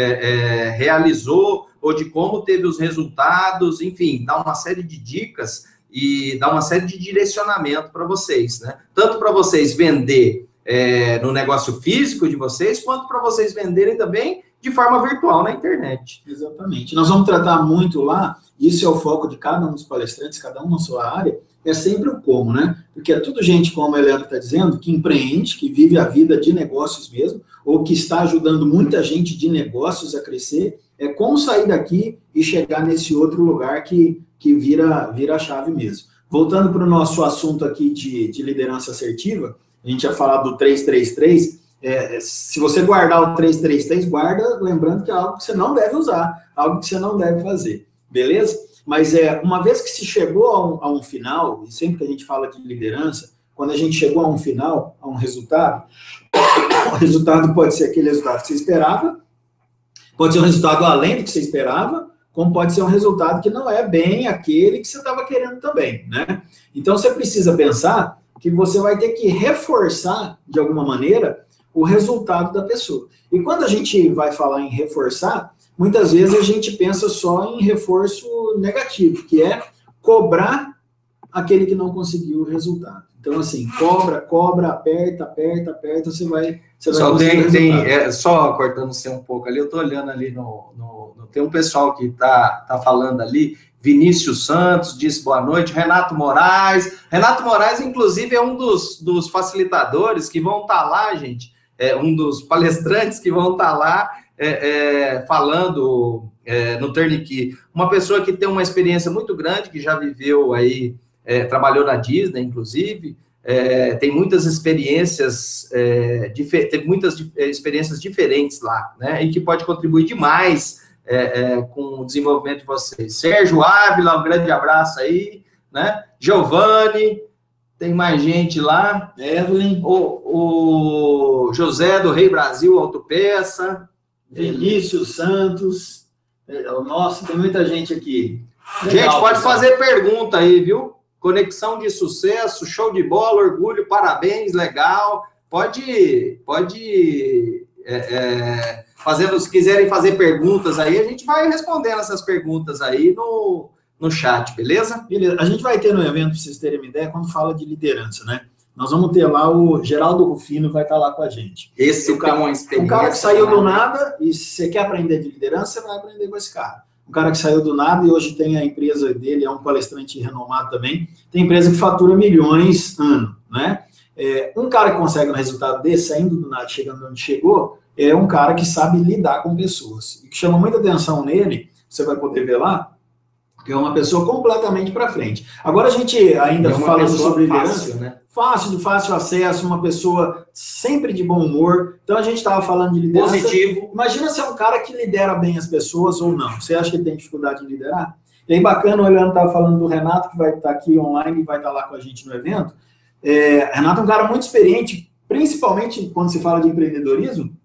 realizou ou de como teve os resultados, enfim, dá uma série de dicas e dá uma série de direcionamento para vocês, né? Tanto para vocês vender no negócio físico de vocês, quanto para vocês venderem também de forma virtual na internet. Exatamente. Nós vamos tratar muito lá, isso é o foco de cada um dos palestrantes, cada um na sua área, é sempre o como, né? Porque é tudo gente, como a Helena está dizendo, que empreende, que vive a vida de negócios mesmo, ou que está ajudando muita gente de negócios a crescer, é como sair daqui e chegar nesse outro lugar que vira a chave mesmo. Voltando para o nosso assunto aqui de liderança assertiva, a gente ia falar do 333, se você guardar o 333, guarda lembrando que é algo que você não deve usar, algo que você não deve fazer, beleza? Mas uma vez que se chegou a um final, e sempre que a gente fala de liderança, quando a gente chegou a um final, a um resultado, o resultado pode ser aquele resultado que você esperava, Pode ser um resultado além do que você esperava, como pode ser um resultado que não é bem aquele que você estava querendo também, né? Então, você precisa pensar que você vai ter que reforçar, de alguma maneira, o resultado da pessoa. E quando a gente vai falar em reforçar, muitas vezes a gente pensa só em reforço negativo, que é cobrar aquele que não conseguiu o resultado. Então, assim, cobra, aperta, você vai só só cortando você um pouco ali, eu estou olhando ali tem um pessoal que tá falando ali, Vinícius Santos disse boa noite, Renato Moraes, inclusive, é um dos facilitadores que vão estar lá, gente, um dos palestrantes que vão estar lá falando no Turnkey. Uma pessoa que tem uma experiência muito grande, que já viveu aí, trabalhou na Disney, inclusive, tem muitas experiências, teve muitas experiências diferentes lá, né? E que pode contribuir demais com o desenvolvimento de vocês. Sérgio Ávila, um grande abraço aí, né? Giovanni, tem mais gente lá. Evelyn, o José do Rei Brasil Autopeça, Vinícius Santos, nossa, tem muita gente aqui. Legal, gente, pode fazer pergunta aí, viu? Conexão de sucesso, show de bola, orgulho, parabéns, legal. Pode fazendo, se quiserem fazer perguntas aí, a gente vai respondendo essas perguntas aí no chat, beleza? Beleza. A gente vai ter no evento, para vocês terem uma ideia, quando fala de liderança, né? Nós vamos ter lá o Geraldo Rufino, vai estar lá com a gente. Esse é uma experiência. Um cara que saiu do nada, e se você quer aprender de liderança, você vai aprender com esse cara. Um cara que saiu do nada e hoje tem a empresa dele, é um palestrante renomado também, tem empresa que fatura milhões ano, né? Um cara que consegue um resultado desse, saindo do nada, chegando onde chegou, é um cara que sabe lidar com pessoas. E que chama muita atenção nele, você vai poder ver lá, que é uma pessoa completamente para frente. Agora a gente ainda falando sobre liderança, né? De fácil acesso, uma pessoa sempre de bom humor. Então a gente estava falando de liderança. Positivo. Imagina se é um cara que lidera bem as pessoas ou não. Você acha que ele tem dificuldade em liderar? E aí, bacana, o Leandro estava falando do Renato, que vai estar aqui online e vai estar lá com a gente no evento. Renato é um cara muito experiente, principalmente quando se fala de empreendedorismo,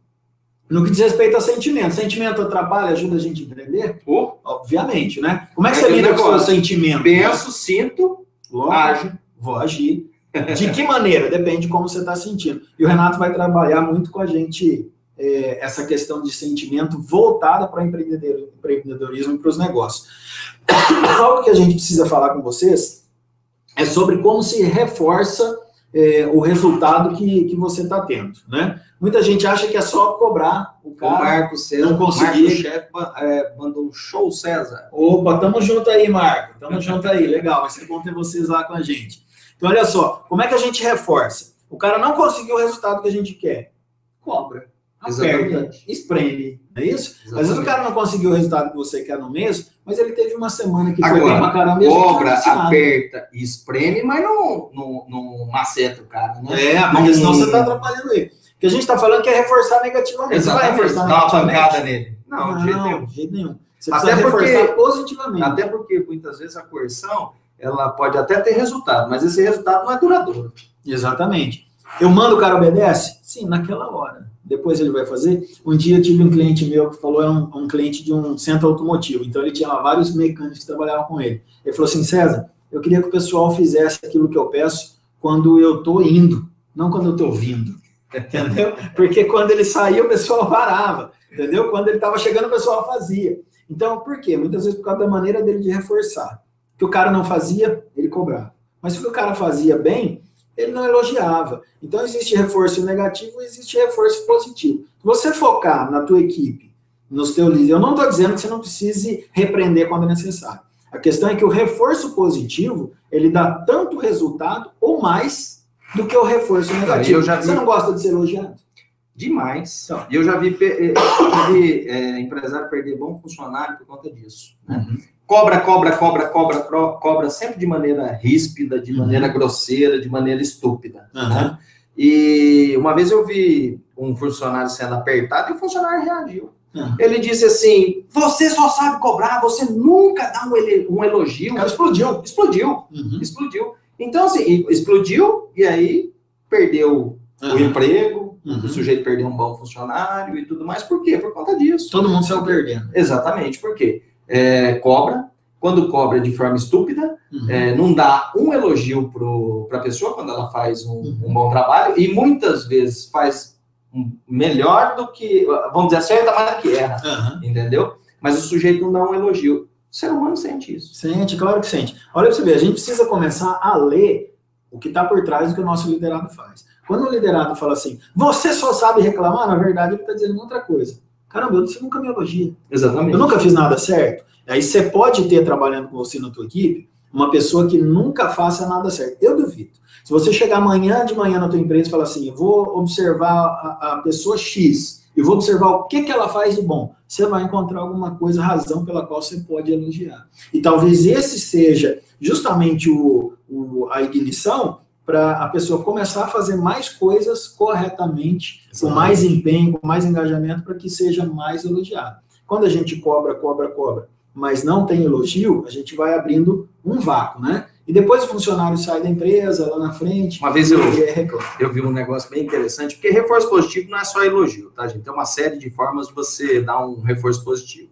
no que diz respeito a sentimento. Sentimento atrapalha, ajuda a gente a empreender? Obviamente, né? Como é que você lida com o seu sentimento? Penso, sinto, ajo. Vou agir. De que maneira? Depende de como você está sentindo. E o Renato vai trabalhar muito com a gente essa questão de sentimento voltada para o empreendedorismo e para os negócios. Algo que a gente precisa falar com vocês é sobre como se reforça o resultado que você está tendo, né? Muita gente acha que é só cobrar o cara. O Marcos César, não conseguir. O chefe mandou um show, César. Opa, tamo junto aí, Marco. Tamo junto aí, legal. Vai ser bom ter vocês lá com a gente. Então, olha só, como é que a gente reforça? O cara não conseguiu o resultado que a gente quer. Cobra, aperta, espreme, não é isso? Exatamente. Às vezes o cara não conseguiu o resultado que você quer no mês, mas ele teve uma semana que foi bem pra caramba. Cobra, aperta e espreme, mas não maceta o cara, né? Porque senão você tá atrapalhando ele. O que a gente tá falando que é reforçar negativamente. Exatamente. Você vai reforçar negativamente. Dá uma pancada nele. Não, de jeito nenhum. Você precisa reforçar positivamente. Até porque, muitas vezes, a coerção, ela pode até ter resultado, mas esse resultado não é duradouro. Exatamente. Eu mando, o cara obedece? Sim, naquela hora. Depois ele vai fazer. Um dia eu tive um cliente meu que falou, um cliente de um centro automotivo, então ele tinha lá vários mecânicos que trabalhavam com ele. Ele falou assim, César, eu queria que o pessoal fizesse aquilo que eu peço quando eu estou indo, não quando eu estou vindo, entendeu? Porque quando ele saía, o pessoal parava, entendeu? Quando ele estava chegando, o pessoal fazia. Então, por quê? Muitas vezes por causa da maneira dele de reforçar. O que o cara não fazia, ele cobrava. Mas se o cara fazia bem, ele não elogiava. Então, existe reforço negativo e existe reforço positivo. Se você focar na tua equipe, nos teus líderes, eu não estou dizendo que você não precise repreender quando é necessário. A questão é que o reforço positivo, ele dá tanto resultado ou mais do que o reforço negativo. Você não gosta de ser elogiado? Demais. E eu já vi empresário perder bom funcionário por conta disso. Né? Uhum. Cobra sempre de maneira ríspida, de maneira grosseira, de maneira estúpida. Uhum. Né? E uma vez eu vi um funcionário sendo apertado e o funcionário reagiu. Uhum. Ele disse assim, você só sabe cobrar, você nunca dá um elogio. O cara explodiu. Então, assim, explodiu e aí perdeu o emprego, o sujeito perder um bom funcionário e tudo mais. Por quê? Por conta disso. Todo mundo saiu perdendo. Exatamente, por quê? Cobra, quando cobra de forma estúpida, não dá um elogio para a pessoa quando ela faz um bom trabalho, e muitas vezes faz melhor do que, vamos dizer, acerta mais do que erra, entendeu? Mas o sujeito não dá um elogio. O ser humano sente isso. Sente, claro que sente. Olha para você ver, a gente precisa começar a ler o que está por trás do que o nosso liderado faz. Quando o liderado fala assim, você só sabe reclamar, na verdade ele está dizendo outra coisa. Caramba, você nunca me elogia. Exatamente. Eu nunca fiz nada certo. Aí você pode ter, trabalhando com você na tua equipe, uma pessoa que nunca faça nada certo. Eu duvido. Se você chegar amanhã de manhã na tua empresa e falar assim, eu vou observar a pessoa X, e vou observar o que ela faz de bom, você vai encontrar alguma coisa, razão pela qual você pode elogiar. E talvez esse seja justamente a ignição para a pessoa começar a fazer mais coisas corretamente, com mais empenho, com mais engajamento, para que seja mais elogiado. Quando a gente cobra, mas não tem elogio, a gente vai abrindo um vácuo, né? E depois o funcionário sai da empresa, lá na frente... Uma vez eu vi um negócio bem interessante, porque reforço positivo não é só elogio, tá, gente? Tem uma série de formas de você dar um reforço positivo.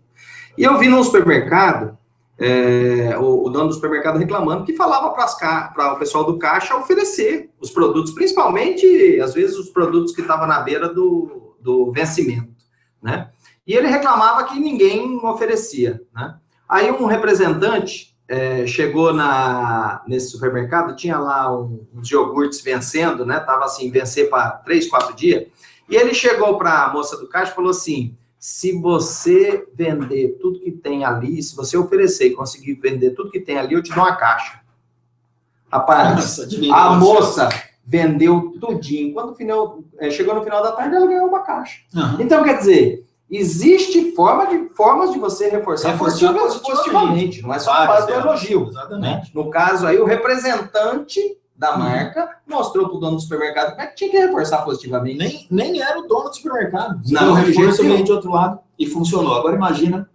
E eu vi num supermercado, o dono do supermercado reclamando que falava para o pessoal do caixa oferecer os produtos, principalmente, às vezes, os produtos que estavam na beira do vencimento, né? E ele reclamava que ninguém oferecia, né? Aí um representante chegou nesse supermercado, tinha lá uns iogurtes vencendo, né? Tava assim, vencer para 3, 4 dias. E ele chegou para a moça do caixa e falou assim, se você vender tudo que tem ali, se você oferecer e conseguir vender tudo que tem ali, eu te dou uma caixa. Rapaz, a moça vendeu tudinho. Quando chegou no final da tarde, ela ganhou uma caixa. Então, quer dizer... Existe formas de você reforçar positivamente, não é só a base do elogio. Né? No caso aí, o representante da marca mostrou para o dono do supermercado como é que tinha que reforçar positivamente. Nem era o dono do supermercado. Não, o reforço veio de outro lado e funcionou. Agora imagina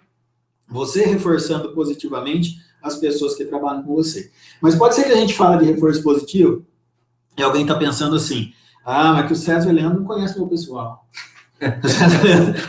você reforçando positivamente as pessoas que trabalham com você. Mas pode ser que a gente fale de reforço positivo e alguém está pensando assim, mas que o César e o Leandro não conhecem o meu pessoal.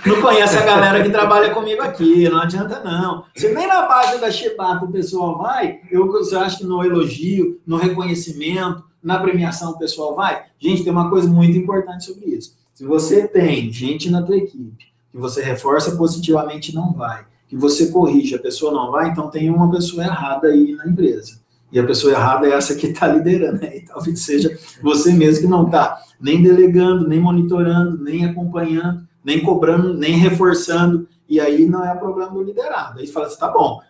Não conhece a galera que trabalha comigo aqui, não adianta não. Se nem na página da Chibata o pessoal vai, você acha que no elogio, no reconhecimento, na premiação o pessoal vai? Gente, tem uma coisa muito importante sobre isso. Se você tem gente na tua equipe que você reforça positivamente não vai, que você corrige, a pessoa não vai, então tem uma pessoa errada aí na empresa. E a pessoa errada é essa que está liderando, né? E talvez seja você mesmo que não está nem delegando, nem monitorando, nem acompanhando, nem cobrando, nem reforçando. E aí não é problema do liderado. Aí você fala assim, tá bom,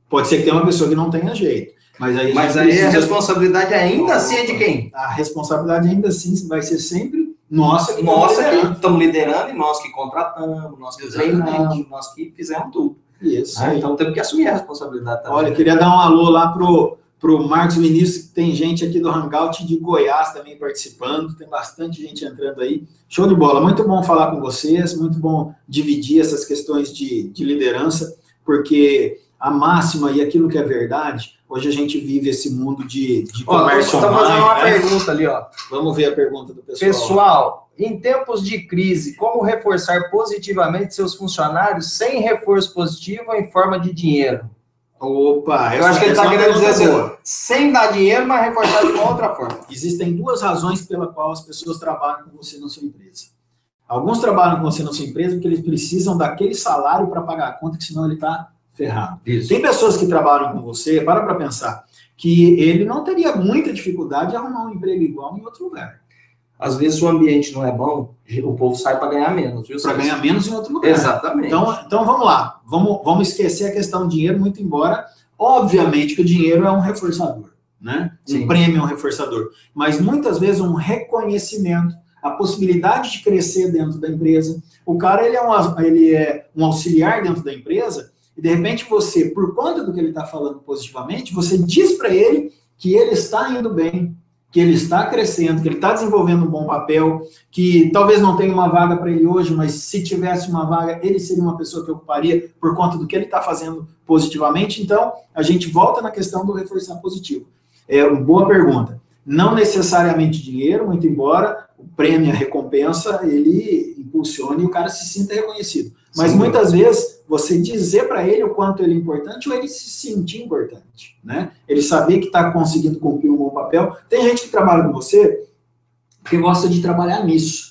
pode ser que tenha uma pessoa que não tenha jeito. Mas aí a responsabilidade ainda assim é de quem? A responsabilidade ainda assim vai ser sempre nossa que estamos liderando e nós que contratamos, nós que treinamos, nós que fizemos tudo. Isso. Então temos que assumir a responsabilidade também. Olha, queria dar um alô lá pro Marcos Vinícius, que tem gente aqui do Hangout de Goiás também participando, tem bastante gente entrando aí. Show de bola, muito bom falar com vocês, muito bom dividir essas questões de liderança, porque a máxima e aquilo que é verdade, hoje a gente vive esse mundo de comércio online. Estou fazendo uma pergunta ali, ó. Vamos ver a pergunta do pessoal. Pessoal, em tempos de crise, como reforçar positivamente seus funcionários sem reforço positivo em forma de dinheiro? Opa, eu acho que ele está querendo dizer assim, sem dar dinheiro, mas reforçar de uma outra forma. Existem duas razões pela qual as pessoas trabalham com você na sua empresa. Alguns trabalham com você na sua empresa porque eles precisam daquele salário para pagar a conta, que senão ele está ferrado. Isso. Tem pessoas que trabalham com você, para pensar, que ele não teria muita dificuldade de arrumar um emprego igual em outro lugar. Às vezes o ambiente não é bom, o povo sai para ganhar menos, viu? Para ganhar menos em outro lugar. Exatamente. Então vamos lá, vamos esquecer a questão do dinheiro, muito embora, obviamente que o dinheiro é um reforçador, né? Um prêmio é um reforçador, mas muitas vezes um reconhecimento, a possibilidade de crescer dentro da empresa. O cara, ele é um auxiliar dentro da empresa, e de repente você, por conta do que ele está falando positivamente, você diz para ele que ele está indo bem, que ele está crescendo, que ele está desenvolvendo um bom papel, que talvez não tenha uma vaga para ele hoje, mas se tivesse uma vaga, ele seria uma pessoa que ocuparia por conta do que ele está fazendo positivamente. Então, a gente volta na questão do reforçar positivo. É uma boa pergunta. Não necessariamente dinheiro, muito embora o prêmio, a recompensa, ele impulsione e o cara se sinta reconhecido. Mas muitas vezes, você dizer para ele o quanto ele é importante, ou ele se sentir importante, né? Ele saber que está conseguindo cumprir um bom papel. Tem gente que trabalha com você porque gosta de trabalhar nisso.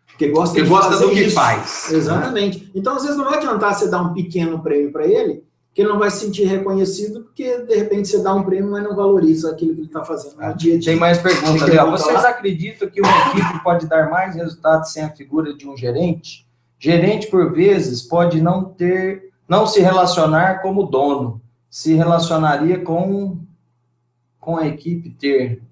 Porque gosta do que faz. Exatamente. Então, às vezes, não vai adiantar você dar um pequeno prêmio para ele, que ele não vai se sentir reconhecido, porque, de repente, você dá um prêmio, mas não valoriza aquilo que ele está fazendo no dia a dia. Tem mais perguntas, Léo. Vocês acreditam que uma equipe pode dar mais resultados sem a figura de um gerente? Gerente, por vezes, pode não se relacionar como dono, se relacionaria com a equipe ter.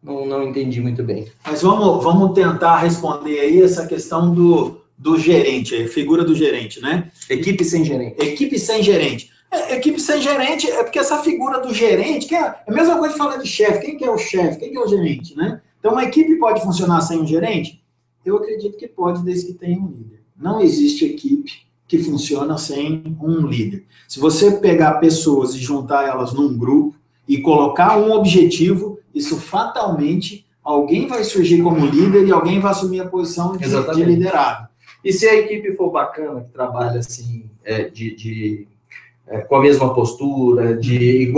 Não entendi muito bem. Mas vamos tentar responder aí essa questão do gerente, a figura do gerente, né? Equipe sem gerente. Equipe sem gerente. Equipe sem gerente é porque essa figura do gerente, que é a mesma coisa de falar de chefe. Quem que é o chefe? Quem que é o gerente, né? Então, uma equipe pode funcionar sem um gerente? Eu acredito que pode, desde que tenha um líder. Não existe equipe que funciona sem um líder. Se você pegar pessoas e juntar elas num grupo e colocar um objetivo, isso fatalmente alguém vai surgir como líder e alguém vai assumir a posição de liderado. E se a equipe for bacana, que trabalha assim, com a mesma postura, de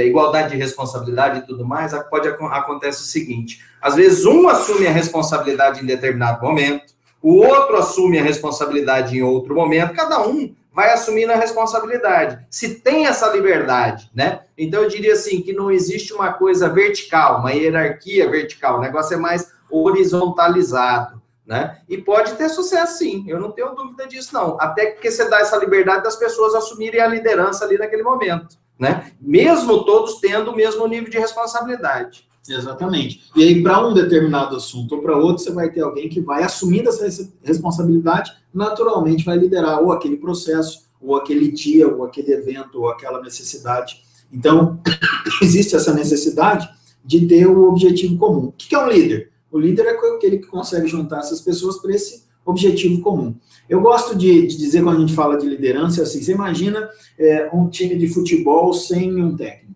igualdade de responsabilidade e tudo mais, acontece o seguinte: às vezes um assume a responsabilidade em determinado momento, o outro assume a responsabilidade em outro momento, cada um vai assumindo a responsabilidade. Se tem essa liberdade, né? Então eu diria assim, que não existe uma coisa vertical, uma hierarquia vertical, o negócio é mais horizontalizado, né? E pode ter sucesso sim, eu não tenho dúvida disso não, até porque você dá essa liberdade das pessoas assumirem a liderança ali naquele momento, né? Mesmo todos tendo o mesmo nível de responsabilidade. Exatamente. E aí, para um determinado assunto ou para outro, você vai ter alguém que vai assumindo essa responsabilidade, naturalmente vai liderar ou aquele processo, ou aquele dia, ou aquele evento, ou aquela necessidade. Então, existe essa necessidade de ter o objetivo comum. O que é um líder? O líder é aquele que consegue juntar essas pessoas para esse objetivo comum. Eu gosto de dizer, quando a gente fala de liderança, assim, você imagina um time de futebol sem um técnico.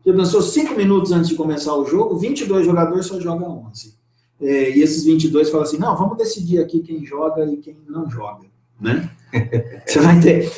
Você pensou 5 minutos antes de começar o jogo, 22 jogadores só jogam 11. E esses 22 falam assim, não, vamos decidir aqui quem joga e quem não joga, né? Você vai ter...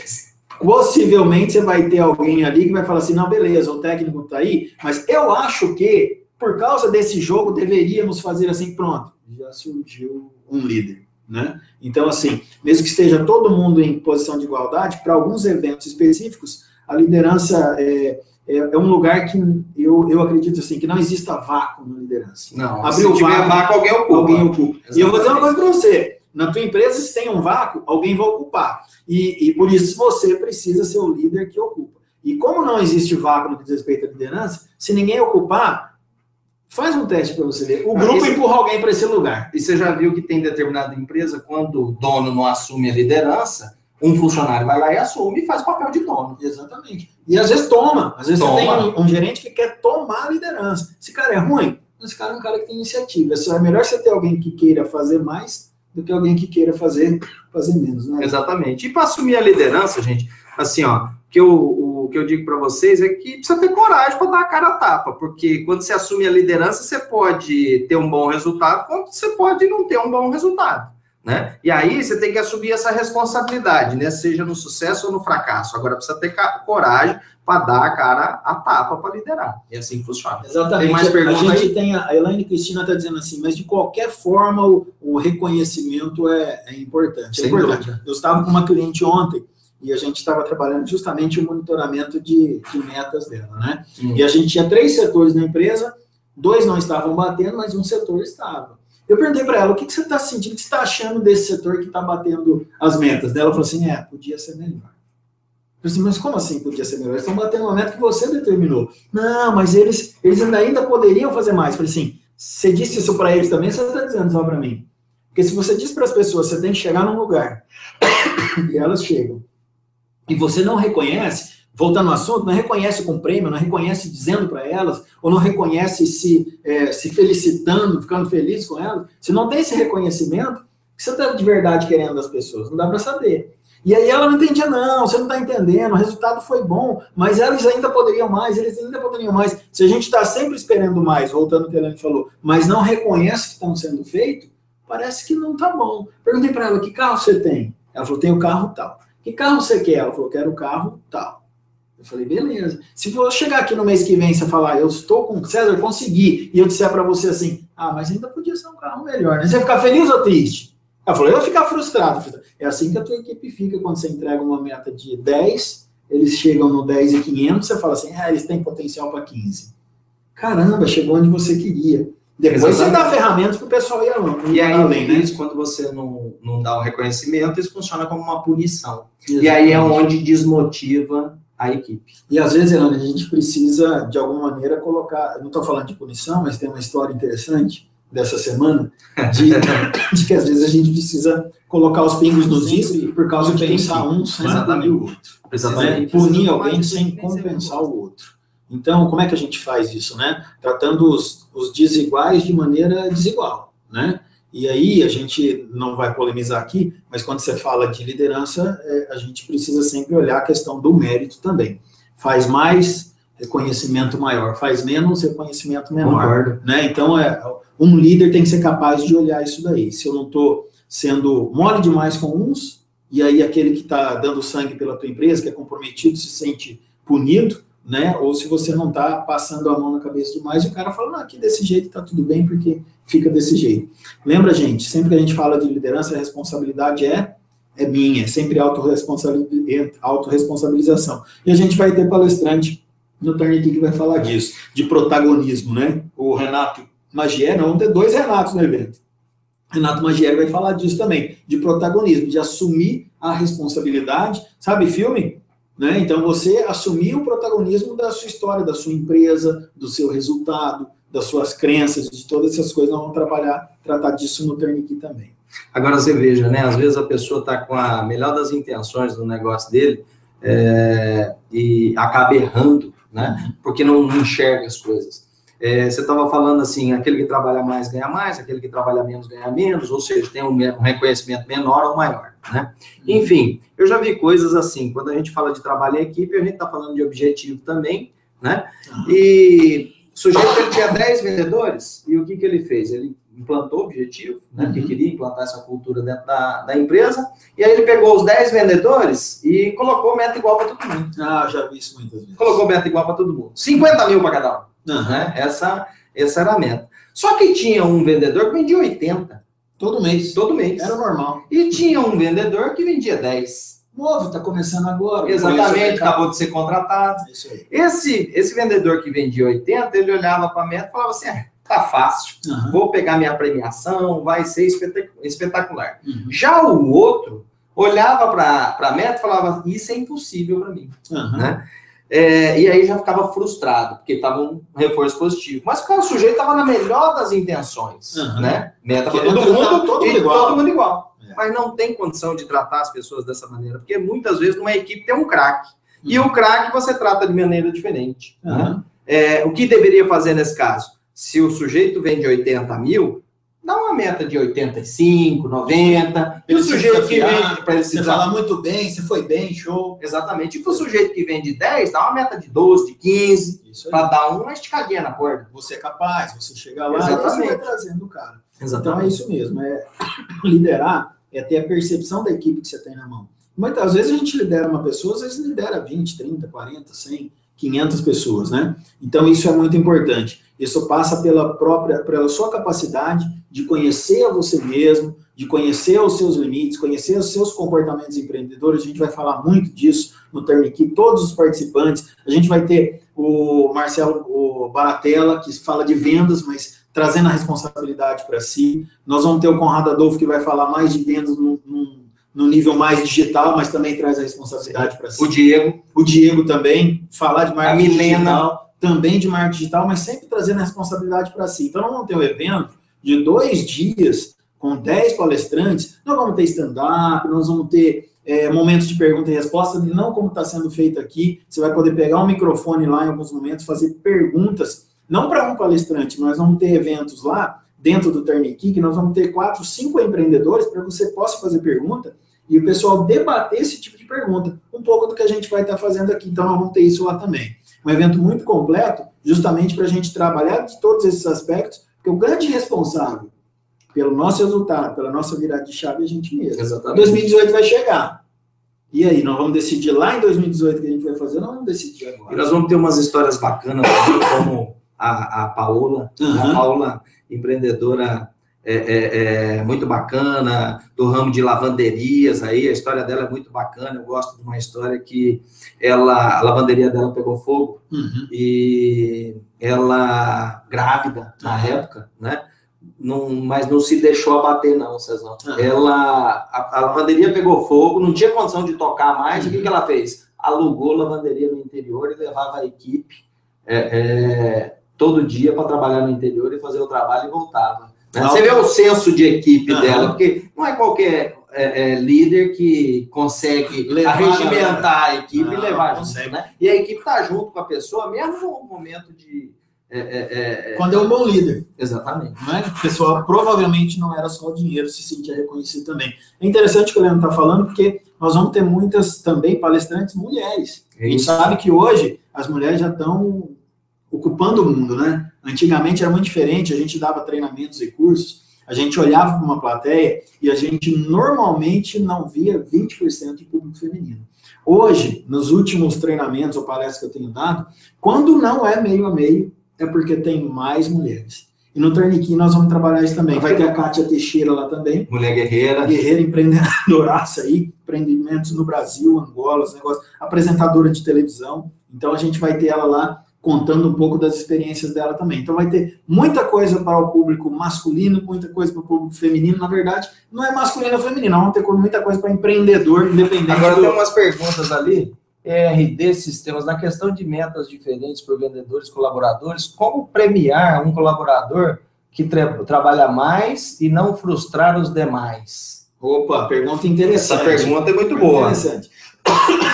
Possivelmente você vai ter alguém ali que vai falar assim, não, beleza, o técnico tá aí, mas eu acho que, por causa desse jogo, deveríamos fazer assim, pronto. Já surgiu um líder, né? Então, assim, mesmo que esteja todo mundo em posição de igualdade, para alguns eventos específicos, a liderança é um lugar que eu acredito assim, que não exista vácuo na liderança. Não, abriu se tiver vácuo, alguém ocupa. E eu vou dizer uma coisa para você, na tua empresa, se tem um vácuo, alguém vai ocupar. E por isso você precisa ser o líder que ocupa. E como não existe vácuo no que diz respeito à liderança, se ninguém ocupar, faz um teste para você ver. O grupo empurra alguém para esse lugar. E você já viu que tem determinada empresa, quando o dono não assume a liderança, um funcionário vai lá e assume e faz o papel de dono. Exatamente. E às vezes toma. Às vezes você tem um gerente que quer tomar a liderança. Esse cara é ruim, esse cara é um cara que tem iniciativa. É melhor você ter alguém que queira fazer mais do que alguém que queira fazer menos, né? Exatamente. E para assumir a liderança, gente, assim, ó, o que eu digo para vocês é que precisa ter coragem para dar a cara a tapa, porque quando você assume a liderança, você pode ter um bom resultado, como você pode não ter um bom resultado, né? E aí você tem que assumir essa responsabilidade, né? Seja no sucesso ou no fracasso. Agora precisa ter coragem para dar a cara a tapa para liderar. É assim que funciona. Exatamente. Tem mais perguntas? A gente tem a Elaine Cristina está dizendo assim, mas de qualquer forma o reconhecimento é importante. É importante. Eu estava com uma cliente ontem e a gente estava trabalhando justamente o monitoramento de metas dela, né? E a gente tinha 3 setores na empresa, 2 não estavam batendo, mas um setor estava. Eu perguntei para ela, o que você está sentindo, o que você está achando desse setor que está batendo as metas? Ela falou assim, podia ser melhor. Eu falei assim, mas como assim podia ser melhor? Eles estão batendo uma meta que você determinou. Não, mas eles ainda poderiam fazer mais. Eu falei assim, você disse isso para eles também, você está dizendo só para mim. Porque se você diz para as pessoas, você tem que chegar num lugar, e elas chegam, e você não reconhece, voltando ao assunto, não reconhece com prêmio, não reconhece dizendo para elas, ou não reconhece se felicitando, ficando feliz com elas, se não tem esse reconhecimento, o que você está de verdade querendo das pessoas? Não dá para saber. E aí ela não entendia, não, você não está entendendo, o resultado foi bom, mas eles ainda poderiam mais, eles ainda poderiam mais. Se a gente está sempre esperando mais, voltando ao que a Elaine falou, mas não reconhece que estão sendo feitos, parece que não está bom. Perguntei para ela, que carro você tem? Ela falou, tenho o carro tal. Que carro você quer? Ela falou, quero o carro tal. Eu falei, beleza. Se eu chegar aqui no mês que vem e você falar, eu estou com o César, consegui, e eu disser para você assim, mas ainda podia ser um carro melhor, né? Você vai ficar feliz ou triste? Ela falou, eu vou ficar frustrado. É assim que a tua equipe fica quando você entrega uma meta de 10, eles chegam no 10.500, você fala assim, eles têm potencial para 15. Caramba, chegou onde você queria. Depois você dá ferramentas para o pessoal ir além. E aí, né? Quando você não dá o reconhecimento, isso funciona como uma punição. Exatamente. E aí é onde desmotiva a equipe. E às vezes, Elaine, a gente precisa, de alguma maneira, colocar... Eu não estou falando de punição, mas tem uma história interessante dessa semana, de que às vezes a gente precisa colocar os pingos nos is por causa de pensar um sem punir o outro. Exatamente. Né? Punir alguém sem compensar o outro. Então, como é que a gente faz isso, né? Tratando os desiguais de maneira desigual, né? E aí, a gente não vai polemizar aqui, mas quando você fala de liderança, a gente precisa sempre olhar a questão do mérito também. Faz mais, reconhecimento maior. Faz menos, reconhecimento menor. Concordo. Né? Então, um líder tem que ser capaz de olhar isso daí. Se eu não estou sendo mole demais com uns, e aí aquele que está dando sangue pela tua empresa, que é comprometido, se sente punido, né? Ou se você não está passando a mão na cabeça demais, e o cara fala, não, aqui desse jeito está tudo bem, porque fica desse jeito. Lembra, gente, sempre que a gente fala de liderança, a responsabilidade é minha, é sempre autorresponsabilização. E a gente vai ter palestrante no Turn aqui que vai falar disso, de protagonismo, né? O Renato Magieri, vamos ter 2 Renatos no evento. Renato Magieri vai falar disso também, de protagonismo, de assumir a responsabilidade, sabe filme? Né? Então, você assumir o protagonismo da sua história, da sua empresa, do seu resultado, das suas crenças, de todas essas coisas, nós vamos tratar disso no Turn aqui também. Agora, você veja, né? Às vezes a pessoa está com a melhor das intenções no negócio dele e acaba errando, né? Porque não enxerga as coisas. Você estava falando assim, aquele que trabalha mais ganha mais, aquele que trabalha menos ganha menos, ou seja, tem um reconhecimento menor ou maior, né? Enfim, eu já vi coisas assim, quando a gente fala de trabalho em equipe, a gente está falando de objetivo também, né? E o sujeito ele tinha 10 vendedores, e o que ele fez? Ele implantou o objetivo, né? Porque queria implantar essa cultura dentro da empresa, e aí ele pegou os 10 vendedores e colocou meta igual para todo mundo. Já vi isso muitas vezes. Colocou meta igual para todo mundo. 50 mil para cada um. Né? Essa era a meta. Só que tinha um vendedor que vendia 80. Todo mês. Era normal. E tinha um vendedor que vendia 10. Novo, está começando agora. Exatamente, acabou de ser contratado. Isso aí. Esse vendedor que vendia 80, ele olhava para a meta e falava assim, tá fácil, vou pegar minha premiação, vai ser espetacular. Já o outro olhava para a meta e falava, isso é impossível para mim. Né? E aí já ficava frustrado, porque estava um reforço positivo. Mas o sujeito estava na melhor das intenções, né? Meta para todo mundo igual. Mas não tem condição de tratar as pessoas dessa maneira, porque muitas vezes numa equipe tem um craque. E o craque você trata de maneira diferente. Né? O que deveria fazer nesse caso? Se o sujeito vende 80 mil, dá uma meta de 85, 90. E o sujeito que vende... Você fala muito bem, você foi bem, show. Exatamente. E para o sujeito que vende 10, dá uma meta de 12, de 15, para dar uma esticadinha na corda. Você é capaz, você chega lá e você vai trazendo o cara. Exatamente. Então é isso mesmo. Liderar é ter a percepção da equipe que você tem na mão. Muitas vezes a gente lidera uma pessoa, às vezes lidera 20, 30, 40, 100, 500 pessoas, né? Então isso é muito importante. Isso passa pela sua capacidade de conhecer a você mesmo, de conhecer os seus limites, conhecer os seus comportamentos empreendedores. A gente vai falar muito disso no Turn aqui, todos os participantes. A gente vai ter o Marcelo Baratella, que fala de vendas, mas trazendo a responsabilidade para si. Nós vamos ter o Conrado Adolfo, que vai falar mais de vendas no nível mais digital, mas também traz a responsabilidade para si. O Diego também, falar de marketing digital, também de marketing digital, mas sempre trazendo a responsabilidade para si. Então, nós vamos ter um evento de 2 dias, com 10 palestrantes, nós vamos ter stand-up, nós vamos ter momentos de pergunta e resposta, não como está sendo feito aqui, você vai poder pegar um microfone lá em alguns momentos, fazer perguntas, não para um palestrante, nós vamos ter eventos lá, dentro do Turn aqui, que nós vamos ter 4, 5 empreendedores, para que você possa fazer pergunta, e o pessoal debater esse tipo de pergunta, um pouco do que a gente vai estar fazendo aqui, então nós vamos ter isso lá também. Um evento muito completo, justamente para a gente trabalhar de todos esses aspectos, porque o grande responsável pelo nosso resultado, pela nossa virada de chave, é a gente mesmo. Exatamente. 2018 vai chegar. E aí, nós vamos decidir lá em 2018 o que a gente vai fazer, nós vamos decidir agora. E nós vamos ter umas histórias bacanas, como a Paola, a Paula, empreendedora muito bacana, do ramo de lavanderias, aí a história dela é muito bacana, eu gosto de uma história que a lavanderia dela pegou fogo, e ela, grávida, na época, né, mas não se deixou abater não, Cezão. A lavanderia pegou fogo, não tinha condição de tocar mais, o que ela fez? Alugou lavanderia no interior e levava a equipe todo dia para trabalhar no interior e fazer o trabalho e voltava. Né? Você vê o senso de equipe dela, porque não é qualquer líder que consegue regimentar a equipe e levar junto, né? E a equipe está junto com a pessoa, mesmo no momento de... Quando é um bom líder. Exatamente. Né? O pessoal provavelmente não era só o dinheiro, se sentia reconhecido também. É interessante o que o Leandro está falando, porque nós vamos ter muitas também palestrantes mulheres. A gente sabe que hoje as mulheres já estão ocupando o mundo, né? Antigamente era muito diferente, a gente dava treinamentos e cursos, a gente olhava para uma plateia e a gente normalmente não via 20% de público feminino. Hoje, nos últimos treinamentos ou palestras que eu tenho dado, quando não é meio a meio, é porque tem mais mulheres. E no Turniquet nós vamos trabalhar isso também. Vai ter a Kátia Teixeira lá também. Mulher guerreira. Guerreira, empreendedoraça aí, empreendimentos no Brasil, Angola, os negócios, apresentadora de televisão. Então a gente vai ter ela lá contando um pouco das experiências dela também. Então vai ter muita coisa para o público masculino, muita coisa para o público feminino. Na verdade, não é masculino ou feminino, vamos ter muita coisa para empreendedor independente. Agora tem umas perguntas ali. RD Sistemas, na questão de metas diferentes por vendedores e colaboradores, como premiar um colaborador que trabalha mais e não frustrar os demais? Opa, pergunta interessante. Essa pergunta é muito boa. Interessante.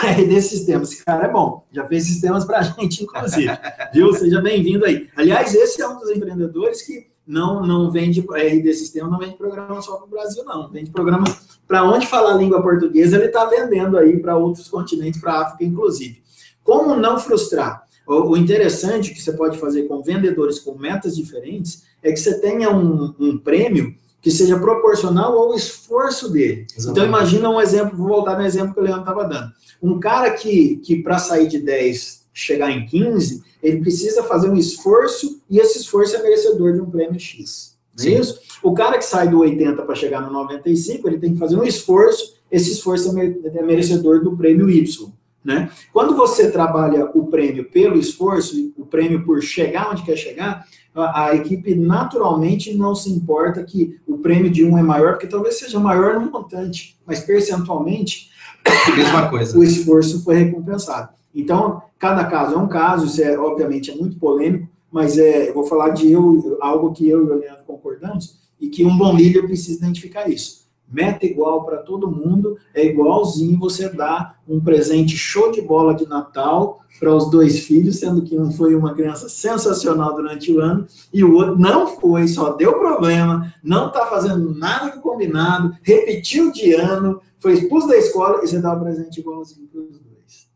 RD Sistemas, esse cara é bom, já fez sistemas para a gente, inclusive, viu? Seja bem-vindo aí. Aliás, esse é um dos empreendedores que não vende, RD Sistemas não vende programa só para o Brasil, não. Vende programa para onde falar língua portuguesa, ele está vendendo aí para outros continentes, para a África, inclusive. Como não frustrar? O interessante que você pode fazer com vendedores com metas diferentes é que você tenha um prêmio que seja proporcional ao esforço dele. Exatamente. Então, imagina um exemplo, vou voltar no exemplo que o Leandro estava dando. Um cara que para sair de 10, chegar em 15, ele precisa fazer um esforço, e esse esforço é merecedor de um prêmio X. Não é isso? O cara que sai do 80 para chegar no 95, ele tem que fazer um esforço, esse esforço é merecedor do prêmio Y. Né? Quando você trabalha o prêmio pelo esforço, o prêmio por chegar onde quer chegar, a equipe naturalmente não se importa que o prêmio de um é maior, porque talvez seja maior no montante, mas percentualmente, mesma coisa. O esforço foi recompensado. Então, cada caso é um caso, isso obviamente é muito polêmico, mas eu vou falar de algo que eu e o Leandro concordamos, e que um bom líder precisa identificar isso. Meta igual para todo mundo, é igualzinho você dar um presente show de bola de Natal para os 2 filhos, sendo que um foi uma criança sensacional durante o ano, e o outro não foi, só deu problema, não está fazendo nada do combinado, repetiu de ano, foi expulso da escola, e você dá um presente igualzinho para os 2,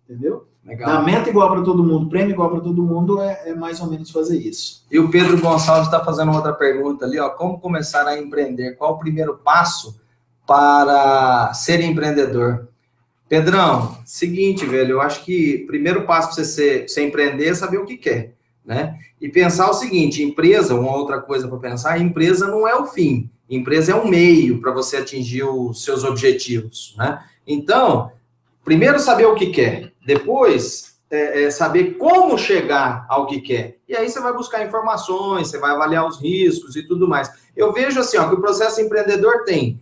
entendeu? Legal. Dar meta igual para todo mundo, prêmio igual para todo mundo, é mais ou menos fazer isso. E o Pedro Gonçalves está fazendo outra pergunta ali, ó, como começar a empreender? Qual o primeiro passo para ser empreendedor? Pedrão, seguinte, velho, eu acho que o primeiro passo para você empreender é saber o que quer, né? E pensar o seguinte, empresa, uma outra coisa para pensar, empresa não é o fim, empresa é um meio para você atingir os seus objetivos, né? Então, primeiro saber o que quer, depois saber como chegar ao que quer. E aí você vai buscar informações, você vai avaliar os riscos e tudo mais. Eu vejo assim, ó, que o processo empreendedor tem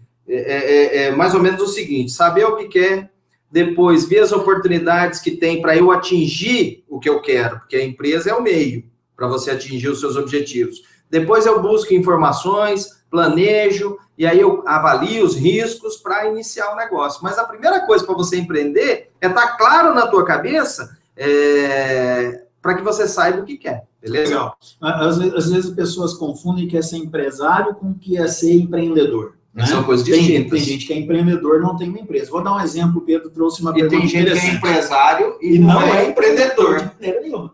mais ou menos o seguinte, saber o que quer, depois ver as oportunidades que tem para eu atingir o que eu quero, porque a empresa é o meio para você atingir os seus objetivos. Depois eu busco informações, planejo, e aí eu avalio os riscos para iniciar o negócio. Mas a primeira coisa para você empreender é estar claro na tua cabeça para que você saiba o que quer, beleza? Legal. Às vezes as pessoas confundem que é ser empresário com que é ser empreendedor. Né? São coisas distintas. Tem gente que é empreendedor, não tem uma empresa. Vou dar um exemplo, o Pedro trouxe uma pergunta. E tem gente que é empresário e não é empreendedor. De maneira nenhuma.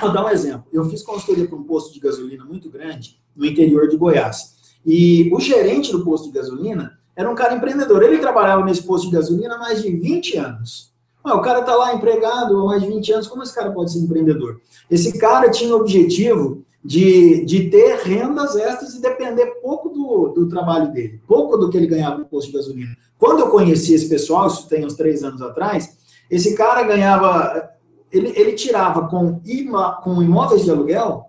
Vou dar um exemplo. Eu fiz consultoria para um posto de gasolina muito grande no interior de Goiás. E o gerente do posto de gasolina era um cara empreendedor. Ele trabalhava nesse posto de gasolina há mais de 20 anos. O cara está lá empregado há mais de 20 anos, como esse cara pode ser empreendedor? Esse cara tinha o objetivo de ter rendas extras e depender pouco do trabalho dele, pouco do que ele ganhava no posto de gasolina. Quando eu conheci esse pessoal, isso tem uns 3 anos atrás, esse cara ganhava, ele tirava com imóveis de aluguel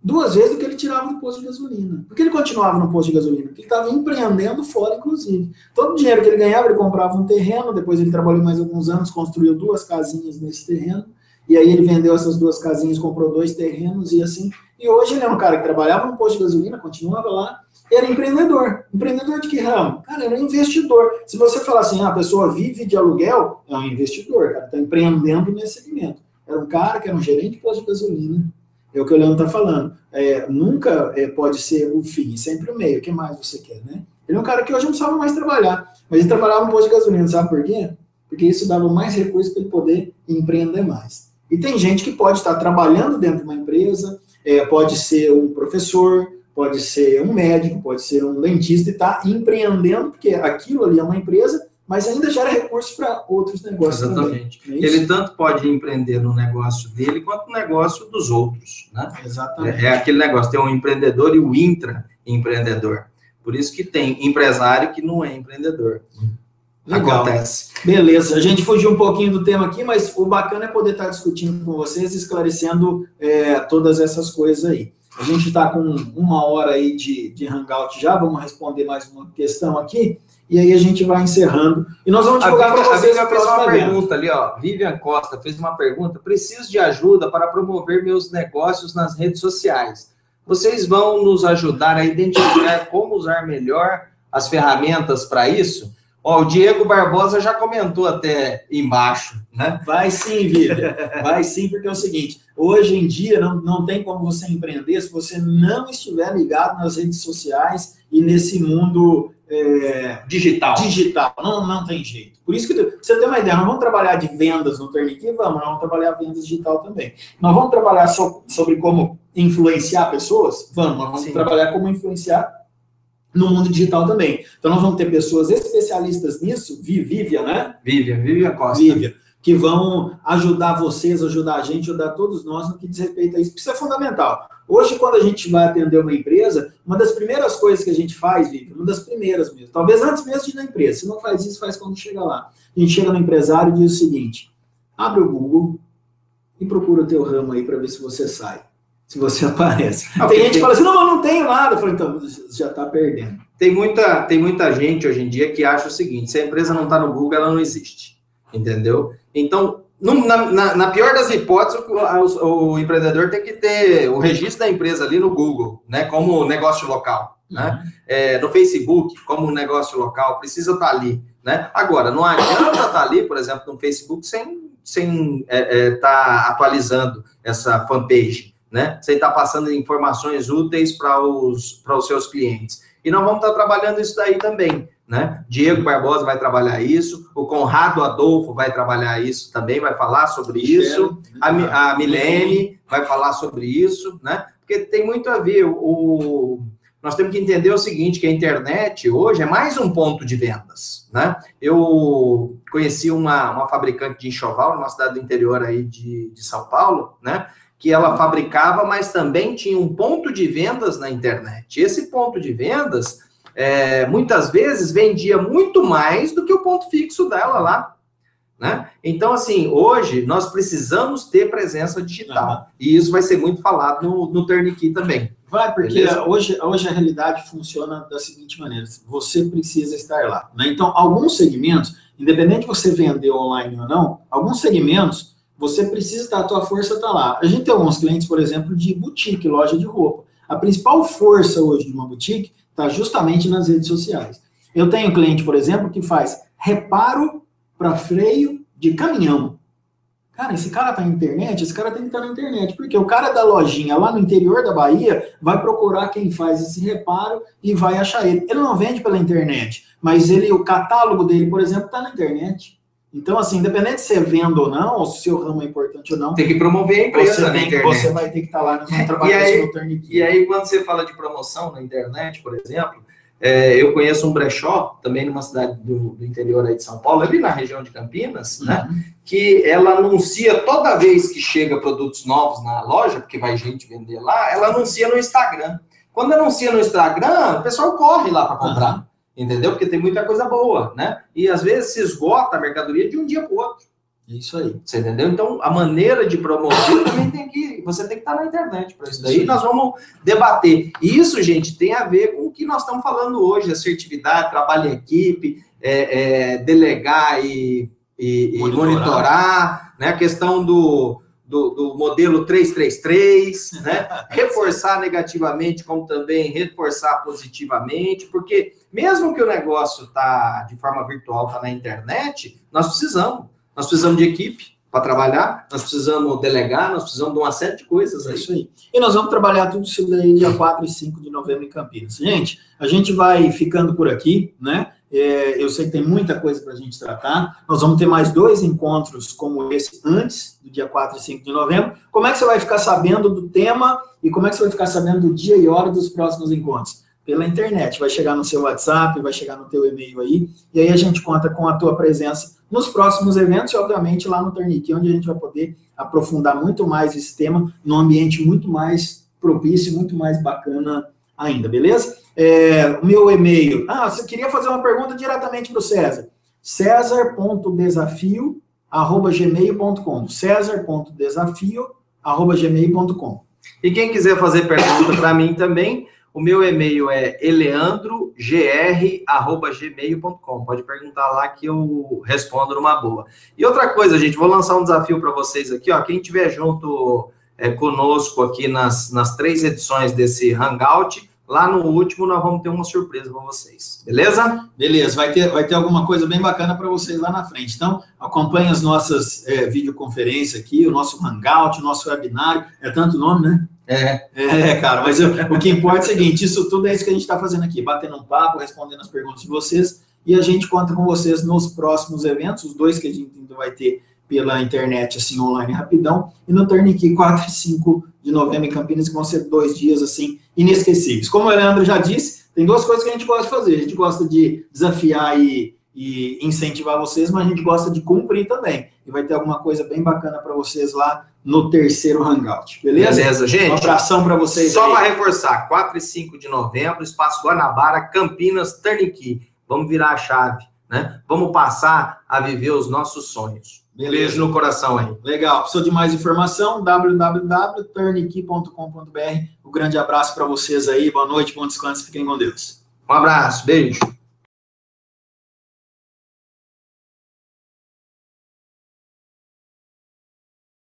2 vezes do que ele tirava no posto de gasolina. Por que ele continuava no posto de gasolina? Porque ele estava empreendendo fora, inclusive. Todo o dinheiro que ele ganhava, ele comprava um terreno, depois ele trabalhou mais alguns anos, construiu 2 casinhas nesse terreno, e aí ele vendeu essas 2 casinhas, comprou 2 terrenos e assim. E hoje ele é um cara que trabalhava no posto de gasolina, continuava lá, era empreendedor. Empreendedor de que ramo? Cara, era investidor. Se você falar assim, a pessoa vive de aluguel, é um investidor, cara, está empreendendo nesse segmento. Era um cara que era um gerente de posto de gasolina. É o que o Leandro está falando. Nunca pode ser o fim, sempre o meio. O que mais você quer, né? Ele é um cara que hoje não precisava mais trabalhar, mas ele trabalhava no posto de gasolina, sabe por quê? Porque isso dava mais recursos para ele poder empreender mais. E tem gente que pode estar trabalhando dentro de uma empresa, pode ser um professor, pode ser um médico, pode ser um dentista e está empreendendo, porque aquilo ali é uma empresa, mas ainda gera recursos para outros negócios. Exatamente. Também. Ele tanto pode empreender no negócio dele, quanto no negócio dos outros. Né? Exatamente. É aquele negócio, tem um empreendedor e o intraempreendedor. Por isso que tem empresário que não é empreendedor. Legal. Acontece. Beleza, a gente fugiu um pouquinho do tema aqui, mas o bacana é poder estar discutindo com vocês, esclarecendo todas essas coisas aí. A gente está com 1 hora aí de hangout já, vamos responder mais uma questão aqui, e aí a gente vai encerrando. E nós vamos divulgar para vocês. A Vivian fez uma pergunta ali, ó. Vivian Costa fez uma pergunta. Preciso de ajuda para promover meus negócios nas redes sociais. Vocês vão nos ajudar a identificar como usar melhor as ferramentas para isso? Ó, o Diego Barbosa já comentou até embaixo, né? Vai sim, Vivian. Vai sim, porque é o seguinte, hoje em dia não tem como você empreender se você não estiver ligado nas redes sociais e nesse mundo digital. Não tem jeito. Por isso que, pra você ter uma ideia, nós vamos trabalhar de vendas no Turnkey? Nós vamos trabalhar vendas digital também. Nós vamos trabalhar sobre como influenciar pessoas? Nós vamos trabalhar como influenciar no mundo digital também. Então, nós vamos ter pessoas especialistas nisso, Vivian, né? Vivian Costa. Vivian, que vão ajudar vocês, ajudar a gente, ajudar todos nós no que diz respeito a isso, porque isso é fundamental. Hoje, quando a gente vai atender uma empresa, uma das primeiras coisas que a gente faz, Vivian, uma das primeiras mesmo, talvez antes mesmo de ir na empresa, se não faz isso, faz quando chega lá. A gente chega no empresário e diz o seguinte, abre o Google e procura o teu ramo aí para ver se você sai. Se você aparece. Tem gente que fala assim, não tenho nada. Eu falei, então, você já está perdendo. Tem muita gente hoje em dia que acha o seguinte, se a empresa não está no Google, ela não existe. Entendeu? Então, na pior das hipóteses, o empreendedor tem que ter o registro da empresa ali no Google, né, como negócio local. Né? No Facebook, como negócio local, precisa estar ali. Né? Agora, não adianta estar ali, por exemplo, no Facebook, sem estar atualizando essa fanpage. Né? Você está passando informações úteis para os seus clientes. E nós vamos estar trabalhando isso daí também. Né? Diego Barbosa vai trabalhar isso, o Conrado Adolfo vai trabalhar isso também, vai falar sobre isso, a Milene vai falar sobre isso, né? Porque tem muito a ver. Nós temos que entender o seguinte, que a internet hoje é mais um ponto de vendas. Né? Eu conheci uma fabricante de enxoval numa cidade do interior aí de São Paulo, né? Que ela fabricava, mas também tinha um ponto de vendas na internet. Esse ponto de vendas, muitas vezes, vendia muito mais do que o ponto fixo dela lá. Né? Então, assim, hoje, nós precisamos ter presença digital. E isso vai ser muito falado no Turnkey também. Vai, porque hoje a realidade funciona da seguinte maneira. Você precisa estar lá. Né? Então, alguns segmentos, independente de você vender online ou não, alguns segmentos, você precisa estar, a tua força está lá. A gente tem alguns clientes, por exemplo, de boutique, loja de roupa. A principal força hoje de uma boutique está justamente nas redes sociais. Eu tenho um cliente, por exemplo, que faz reparo para freio de caminhão. Cara, esse cara tá na internet, esse cara tem que estar na internet, porque o cara da lojinha lá no interior da Bahia vai procurar quem faz esse reparo e vai achar ele. Ele não vende pela internet, mas o catálogo dele, por exemplo, tá na internet. Então, assim, independente se você vende ou não, ou se o seu ramo é importante ou não, tem que promover a empresa na internet. Você vai ter que estar lá, nós vamos trabalhar isso no Turnkey. E aí, quando você fala de promoção na internet, por exemplo, eu conheço um brechó, também numa cidade do interior aí de São Paulo, ali na região de Campinas, né, que ela anuncia toda vez que chega produtos novos na loja, porque vai gente vender lá, ela anuncia no Instagram. Quando anuncia no Instagram, o pessoal corre lá para comprar. Entendeu? Porque tem muita coisa boa, né? E às vezes se esgota a mercadoria de um dia para o outro. Isso aí. Você entendeu? Então, a maneira de promover também você tem que estar na internet para isso daí. Nós vamos debater. E isso, gente, tem a ver com o que nós estamos falando hoje, assertividade, trabalho em equipe, delegar e monitorar, né? A questão do modelo 333, né? Reforçar negativamente, como também reforçar positivamente, porque mesmo que o negócio está de forma virtual, está na internet, nós precisamos de equipe para trabalhar, nós precisamos delegar, nós precisamos de uma série de coisas aí. Isso aí. E nós vamos trabalhar tudo isso daí dia 4 e 5 de novembro em Campinas. Gente, a gente vai ficando por aqui, né? Eu sei que tem muita coisa para a gente tratar. Nós vamos ter mais 2 encontros como esse antes do dia 4 e 5 de novembro. Como é que você vai ficar sabendo do tema e como é que você vai ficar sabendo do dia e hora dos próximos encontros? Pela internet. Vai chegar no seu WhatsApp, vai chegar no teu e-mail aí, e aí a gente conta com a tua presença nos próximos eventos e, obviamente, lá no Turnkey, onde a gente vai poder aprofundar muito mais esse tema num ambiente muito mais propício, muito mais bacana ainda, beleza? O meu e-mail... você queria fazer uma pergunta diretamente para o César. cesar.desafio@gmail.com cesar.desafio@gmail.com. E quem quiser fazer pergunta para mim também, o meu e-mail é eleandrogr@gmail.com. Pode perguntar lá que eu respondo numa boa. E outra coisa, gente, vou lançar um desafio para vocês aqui, ó. Quem estiver junto conosco aqui nas 3 edições desse Hangout, lá no último nós vamos ter uma surpresa para vocês. Beleza? Beleza, vai ter alguma coisa bem bacana para vocês lá na frente. Então, acompanhe as nossas videoconferências aqui, o nosso Hangout, o nosso webinário. É tanto nome, né? Cara, mas o que importa é o seguinte, isso tudo é isso que a gente está fazendo aqui, batendo um papo, respondendo as perguntas de vocês, e a gente conta com vocês nos próximos eventos, os 2 que a gente ainda vai ter pela internet, assim, online, rapidão, e no Turnkey 4 e 5 de novembro em Campinas, que vão ser 2 dias, assim, inesquecíveis. Como o Leandro já disse, tem 2 coisas que a gente gosta de fazer, a gente gosta de desafiar e incentivar vocês, mas a gente gosta de cumprir também, e vai ter alguma coisa bem bacana para vocês lá no 3º Hangout, beleza? Beleza, gente. Um abração para vocês. Só para reforçar, 4 e 5 de novembro, Espaço Guanabara, Campinas, Turnkey. Vamos virar a chave, né? Vamos passar a viver os nossos sonhos. Beleza. Beijo no coração aí. Legal. Precisa de mais informação? www.turnkey.com.br. Um grande abraço para vocês aí. Boa noite, bom descanso. Fiquem com Deus. Um abraço. Beijo.